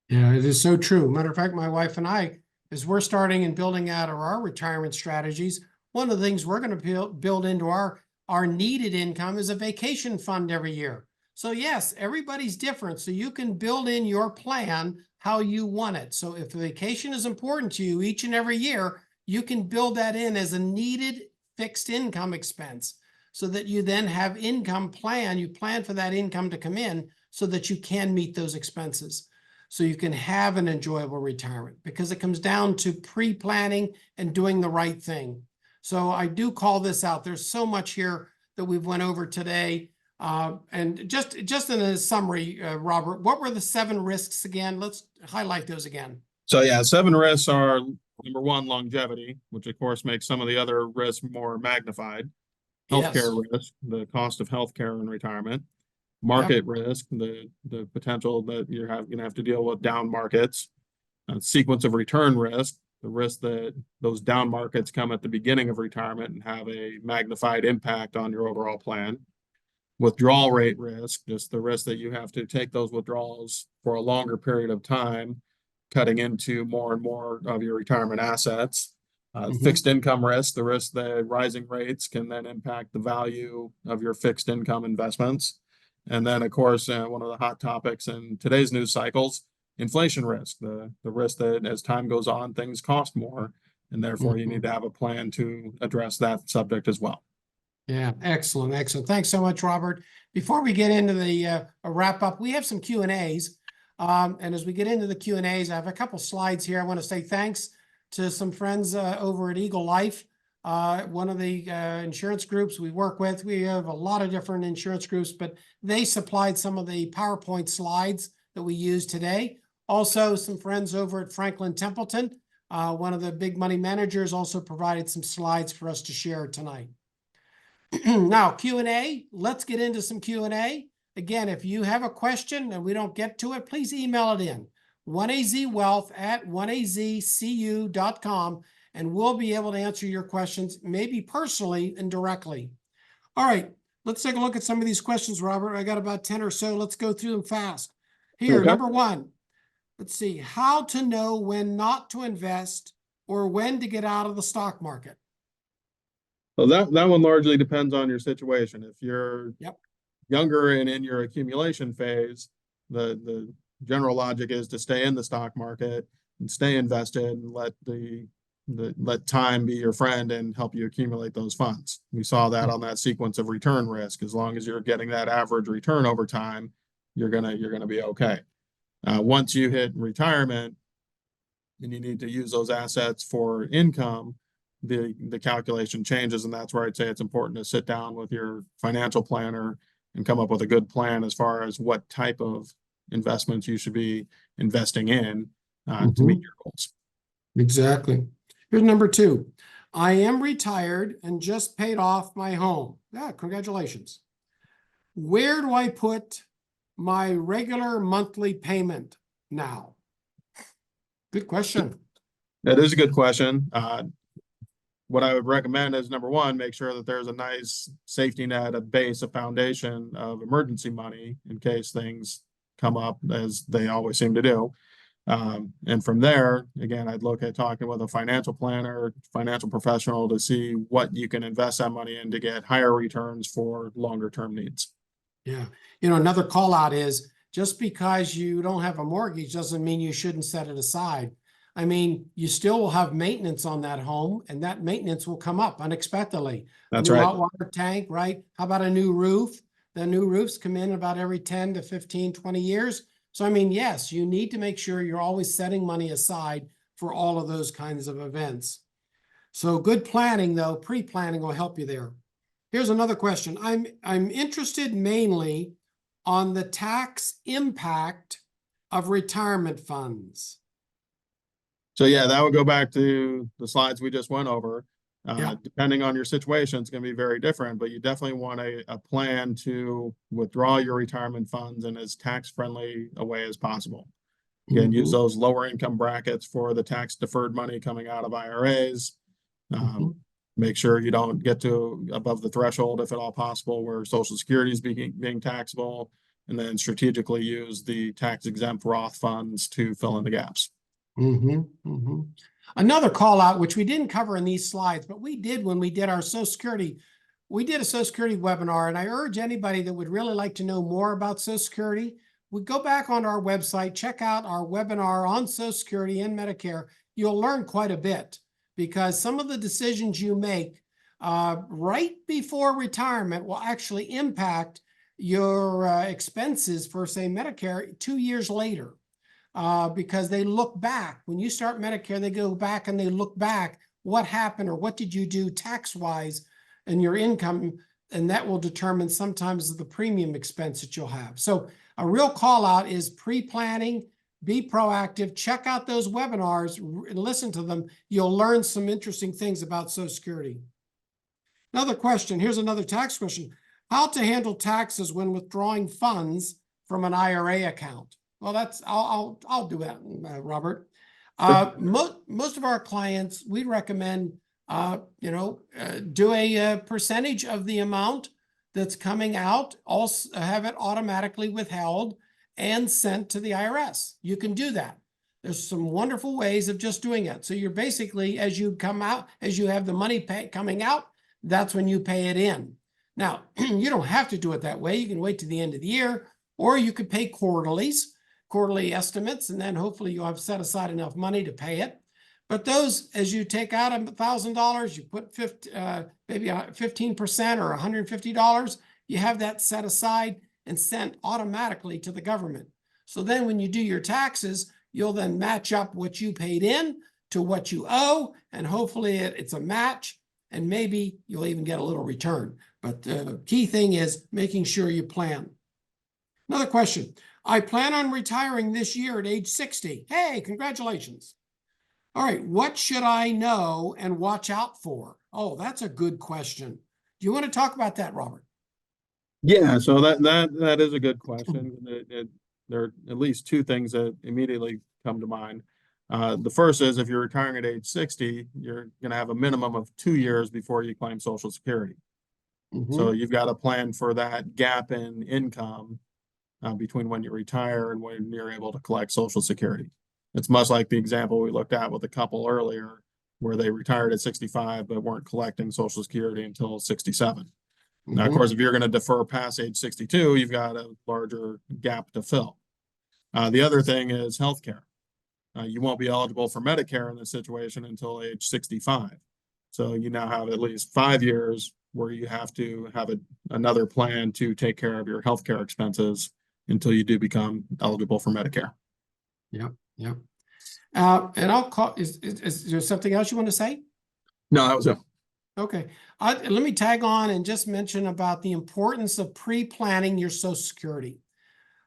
Yeah, it is so true. Matter of fact, my wife and I, as we're starting and building out our retirement strategies, one of the things we're going to build into our needed income is a vacation fund every year. So yes, everybody's different. So you can build in your plan how you want it. So if vacation is important to you each and every year, you can build that in as a needed fixed income expense so that you then have income plan. You plan for that income to come in so that you can meet those expenses. So you can have an enjoyable retirement, because it comes down to pre-planning and doing the right thing. So I do call this out. There's so much here that we've went over today. And just in a summary, Robert, what were the 7 risks again? Let's highlight those again. So 7 risks are, number 1, longevity, which of course makes some of the other risks more magnified. Healthcare risk, the cost of healthcare in retirement. Market risk, the potential that you're going to have to deal with down markets. Sequence of return risk, the risk that those down markets come at the beginning of retirement and have a magnified impact on your overall plan. Withdrawal rate risk, just the risk that you have to take those withdrawals for a longer period of time, cutting into more and more of your retirement assets. Fixed income risk, the risk that rising rates can then impact the value of your fixed income investments. And then, of course, one of the hot topics in today's news cycles, inflation risk, the risk that as time goes on, things cost more, and therefore you need to have a plan to address that subject as well. Yeah, excellent, excellent. Thanks so much, Robert. Before we get into the a wrap up, we have some Q&As. And as we get into the Q&As, I have a couple slides here. I want to say thanks to some friends over at Eagle Life, one of the insurance groups we work with. We have a lot of different insurance groups, but they supplied some of the PowerPoint slides that we use today. Also, some friends over at Franklin Templeton, one of the big money managers, also provided some slides for us to share tonight. Now, Q&A, let's get into some Q&A. Again, if you have a question and we don't get to it, please email it in. oneazwealth@oneazcu.com, and we'll be able to answer your questions, maybe personally and directly. All right, let's take a look at some of these questions, Robert. I got about 10 or so. Let's go through them fast. Here, Okay. number one, let's see, how to know when not to invest or when to get out of the stock market. So that one largely depends on your situation. If you're younger and in your accumulation phase, the general logic is to stay in the stock market and stay invested and let time be your friend and help you accumulate those funds. We saw that on that sequence of return risk. As long as you're getting that average return over time, you're gonna be okay. Once you hit retirement and you need to use those assets for income, the calculation changes, and that's where I'd say it's important to sit down with your financial planner and come up with a good plan as far as what type of investments you should be investing in to meet your goals. Exactly. Here's number two. I am retired and just paid off my home. Yeah, congratulations. Where do I put my regular monthly payment now? Good question. That is a good question. What I would recommend is, number one, make sure that there's a nice safety net, a base, a foundation of emergency money in case things come up, as they always seem to do. And from there, again, I'd look at talking with a financial planner, financial professional, to see what you can invest that money in to get higher returns for longer term needs. Yeah. You know, another call out is, just because you don't have a mortgage doesn't mean you shouldn't set it aside. I mean, you still will have maintenance on that home, and that maintenance will come up unexpectedly. That's a new right. hot water tank, right? How about a new roof? The new roofs come in about every 10 to 15, 20 years. So, I mean, yes, you need to make sure you're always setting money aside for all of those kinds of events. So good planning, though, pre-planning will help you there. Here's another question. I'm interested mainly on the tax impact of retirement funds. So yeah, that would go back to the slides we just went over. Depending on your situation, it's going to be very different, but you definitely want a plan to withdraw your retirement funds in as tax-friendly a way as possible. Again, use those lower income brackets for the tax deferred money coming out of IRAs. Make sure you don't get to above the threshold, if at all possible, where Social Security is being taxable, and then strategically use the tax exempt Roth funds to fill in the gaps. Another call out, which we didn't cover in these slides, but we did when we did our Social Security. We did a Social Security webinar, and I urge anybody that would really like to know more about Social Security, we go back on our website, check out our webinar on Social Security and Medicare. You'll learn quite a bit, because some of the decisions you make right before retirement will actually impact your expenses for, say, Medicare 2 years later. Because they look back. When you start Medicare, they go back and they look back. What happened, or what did you do tax-wise and your income? And that will determine sometimes the premium expense that you'll have. So a real call out is pre-planning, be proactive, check out those webinars and listen to them. You'll learn some interesting things about Social Security. Another question, here's another tax question. How to handle taxes when withdrawing funds from an IRA account? Well, I'll do that, Robert. Most of our clients, we recommend, do a percentage of the amount that's coming out, also have it automatically withheld and sent to the IRS. You can do that. There's some wonderful ways of just doing it. So you're basically, as you come out, as you have the money coming out, that's when you pay it in. Now, you don't have to do it that way. You can wait to the end of the year, or you could pay quarterly estimates, and then hopefully you'll have set aside enough money to pay it. But those, as you take out $1,000, you put maybe 15% or $150, you have that set aside and sent automatically to the government. So then when you do your taxes, you'll then match up what you paid in to what you owe, and hopefully it's a match, and maybe you'll even get a little return. But the key thing is making sure you plan. Another question. I plan on retiring this year at age 60. Hey, congratulations. All right, what should I know and watch out for? Oh, that's a good question. Do you want to talk about that, Robert? Yeah, so that is a good question. There are at least two things that immediately come to mind. The first is, if you're retiring at age 60, you're going to have a minimum of 2 years before you claim Social Security. So you've got to plan for that gap in income between when you retire and when you're able to collect Social Security. It's much like the example we looked at with a couple earlier, where they retired at 65 but weren't collecting Social Security until 67. Now, of course, if you're going to defer past age 62, you've got a larger gap to fill. The other thing is healthcare. You won't be eligible for Medicare in this situation until age 65. So you now have at least 5 years where you have to have another plan to take care of your healthcare expenses until you do become eligible for Medicare. Yeah. And I'll call, is there something else you want to say? No, that was it. Okay. Let me tag on and just mention about the importance of pre-planning your Social Security.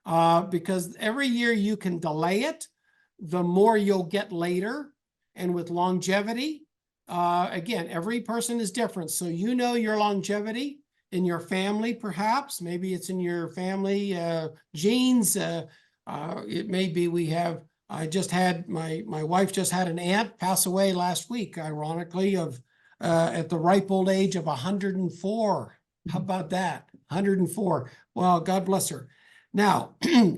Because every year you can delay it, the more you'll get later. And with longevity, again, every person is different. So you know your longevity in your family, perhaps. Maybe it's in your family genes. It may be I just had, my wife just had an aunt pass away last week, ironically, at the ripe old age of 104. How about that? 104. Well, God bless her. Now,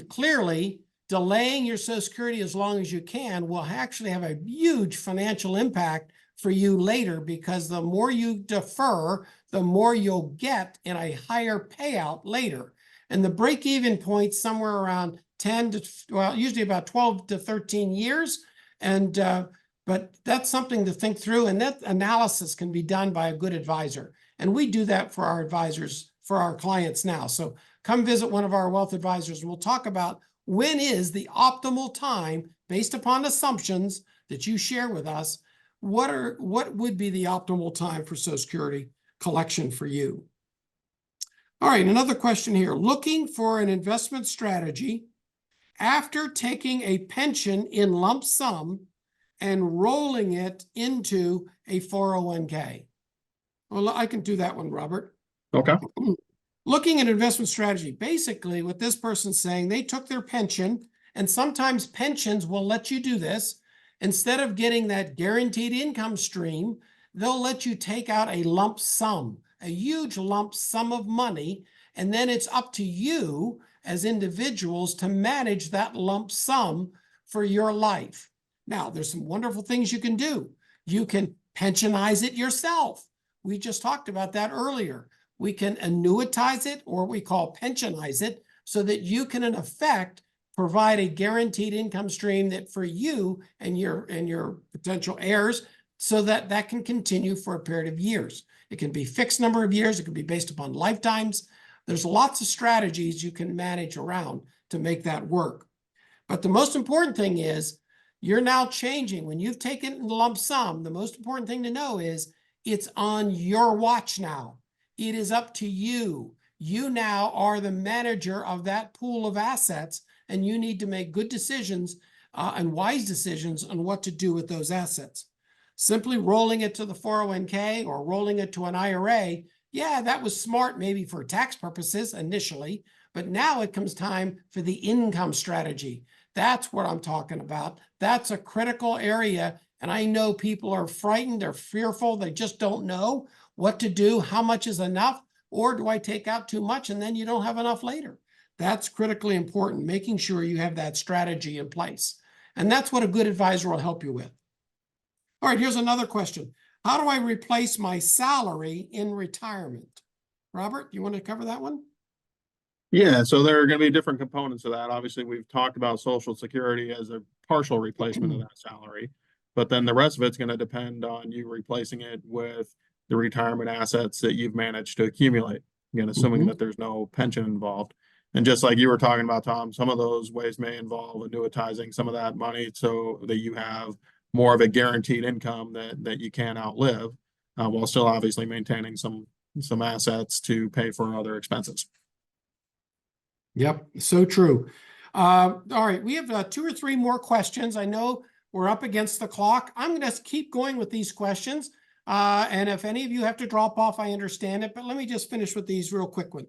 clearly, delaying your Social Security as long as you can will actually have a huge financial impact for you later, because the more you defer, the more you'll get in a higher payout later. And the break-even point somewhere around 10 to, well, usually about 12 to 13 years. And but that's something to think through, and that analysis can be done by a good advisor. And we do that for our advisors, for our clients now. So come visit one of our wealth advisors, and we'll talk about when is the optimal time, based upon assumptions that you share with us. What would be the optimal time for Social Security collection for you? All right, another question here. Looking for an investment strategy after taking a pension in lump sum and rolling it into a 401k. Well, I can do that one, Robert. Okay. Looking at investment strategy. Basically, what this person's saying, they took their pension, and sometimes pensions will let you do this. Instead of getting that guaranteed income stream, they'll let you take out a lump sum, a huge lump sum of money, and then it's up to you as individuals to manage that lump sum for your life. Now, there's some wonderful things you can do. You can pensionize it yourself. We just talked about that earlier. We can annuitize it, or we call pensionize it, so that you can, in effect, provide a guaranteed income stream that for you and your potential heirs, so that that can continue for a period of years. It can be fixed number of years. It can be based upon lifetimes. There's lots of strategies you can manage around to make that work. But the most important thing is, you're now changing. When you've taken the lump sum, the most important thing to know is it's on your watch now. It is up to you. You now are the manager of that pool of assets, and you need to make good decisions and wise decisions on what to do with those assets. Simply rolling it to the 401k or rolling it to an IRA, yeah, that was smart maybe for tax purposes initially, but now it comes time for the income strategy. That's what I'm talking about. That's a critical area. And I know people are frightened, they're fearful, they just don't know what to do, how much is enough, or do I take out too much and then you don't have enough later? That's critically important, making sure you have that strategy in place. And that's what a good advisor will help you with. All right, here's another question. How do I replace my salary in retirement? Robert, you want to cover that one? Yeah, so there are going to be different components of that. Obviously, we've talked about Social Security as a partial replacement of that salary, but then the rest of it's going to depend on you replacing it with the retirement assets that you've managed to accumulate. Again, assuming that there's no pension involved. And just like you were talking about, Tom, some of those ways may involve annuitizing some of that money so that you have more of a guaranteed income that you can't outlive, while still obviously maintaining some assets to pay for other expenses. Yep, so true. All right, we have 2 or 3 more questions. I know we're up against the clock. I'm going to keep going with these questions. And if any of you have to drop off, I understand it, but let me just finish with these real quick one.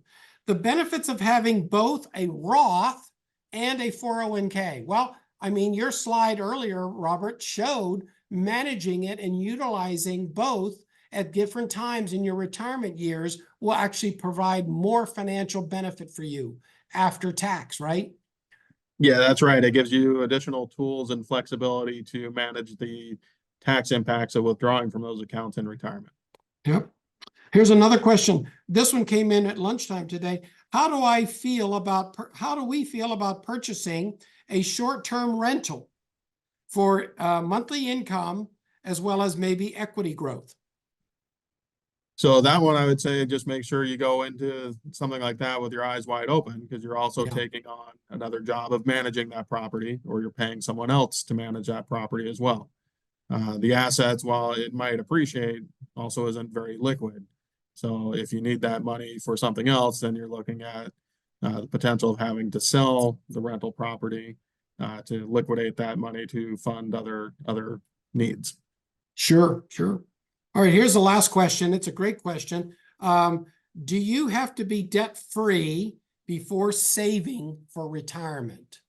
The benefits of having both a Roth and a 401k. Well, I mean, your slide earlier, Robert, showed managing it and utilizing both at different times in your retirement years will actually provide more financial benefit for you after tax, right? Yeah, that's right. It gives you additional tools and flexibility to manage the tax impacts of withdrawing from those accounts in retirement. Yep. Here's another question. This one came in at lunchtime today. How do we feel about purchasing a short-term rental for monthly income as well as maybe equity growth? So that one, I would say, just make sure you go into something like that with your eyes wide open, because you're also taking on another job of managing that property, or you're paying someone else to manage that property as well. The assets, while it might appreciate, also isn't very liquid. So if you need that money for something else, then you're looking at the potential of having to sell the rental property to liquidate that money to fund other needs. Sure, sure. All right, here's the last question. It's a great question. Do you have to be debt-free before saving for retirement?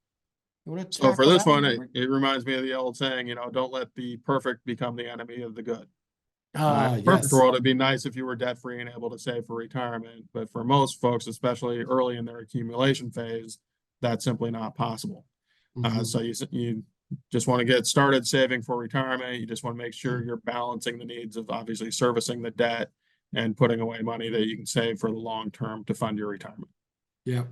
So for this one, it reminds me of the old saying, don't let the perfect become the enemy of the good. Perfect world, it'd be nice if you were debt-free and able to save for retirement. But for most folks, especially early in their accumulation phase, that's simply not possible. So you just want to get started saving for retirement. You just want to make sure you're balancing the needs of obviously servicing the debt and putting away money that you can save for the long term to fund your retirement. Yeah,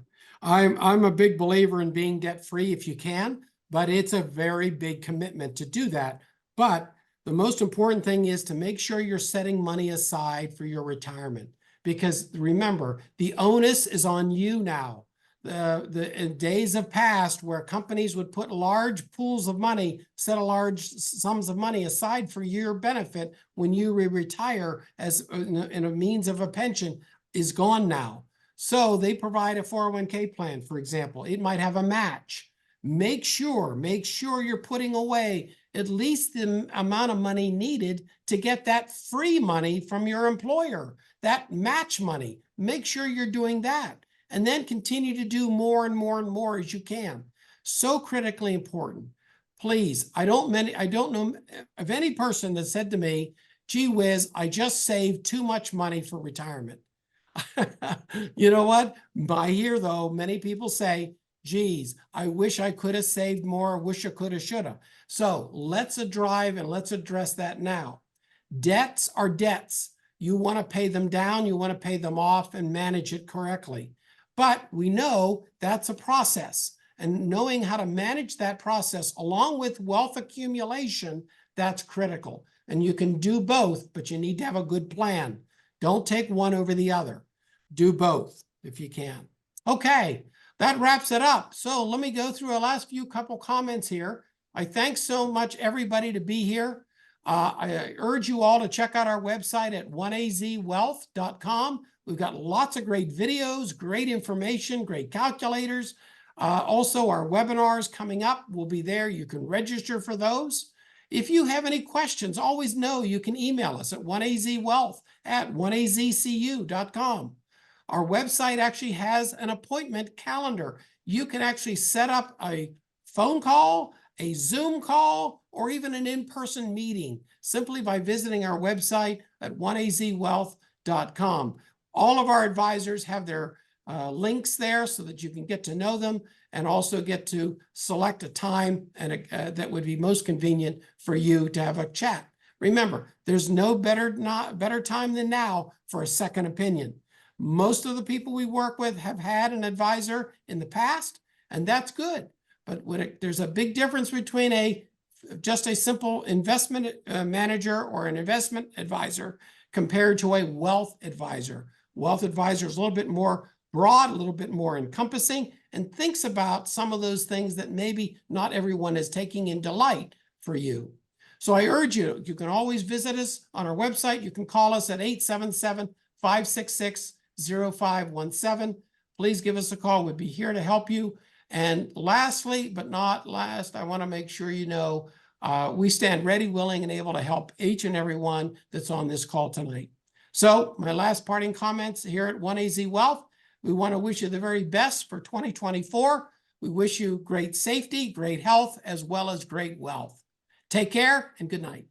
I'm a big believer in being debt-free if you can, but it's a very big commitment to do that. But the most important thing is to make sure you're setting money aside for your retirement, because remember, the onus is on you now. The days have passed where companies would put large pools of money, set a large sums of money aside for your benefit when you retire as in a means of a pension is gone now. So they provide a 401k plan, for example. It might have a match. Make sure you're putting away at least the amount of money needed to get that free money from your employer, that match money. Make sure you're doing that. And then continue to do more and more and more as you can. So critically important. Please, I don't know of any person that said to me, gee whiz, I just saved too much money for retirement. You know what? I hear, though, many people say, geez, I wish I could have saved more. I wish I could have, should have. So let's drive and let's address that now. Debts are debts. You want to pay them down. You want to pay them off and manage it correctly. But we know that's a process, and knowing how to manage that process along with wealth accumulation, that's critical. And you can do both, but you need to have a good plan. Don't take one over the other. Do both if you can. Okay, that wraps it up. So let me go through a last couple comments here. I thank so much everybody to be here. I urge you all to check out our website at oneazwealth.com. We've got lots of great videos, great information, great calculators. Also, our webinars coming up will be there. You can register for those. If you have any questions, always know you can email us at oneazwealth@oneazcu.com. Our website actually has an appointment calendar. You can actually set up a phone call, a Zoom call, or even an in-person meeting simply by visiting our website at oneazwealth.com. All of our advisors have their links there so that you can get to know them and also get to select a time and that would be most convenient for you to have a chat. Remember, there's no better time than now for a second opinion. Most of the people we work with have had an advisor in the past, and that's good. But there's a big difference between just a simple investment manager or an investment advisor compared to a wealth advisor. Wealth advisor is a little bit more broad, a little bit more encompassing, and thinks about some of those things that maybe not everyone is taking in delight for you. So I urge you, you can always visit us on our website. You can call us at 877-566-0517. Please give us a call. We'd be here to help you. And lastly, but not last, I want to make sure you know we stand ready, willing, and able to help each and every one that's on this call tonight. So my last parting comments here at OneAZ Wealth, we want to wish you the very best for 2024. We wish you great safety, great health, as well as great wealth. Take care and good night.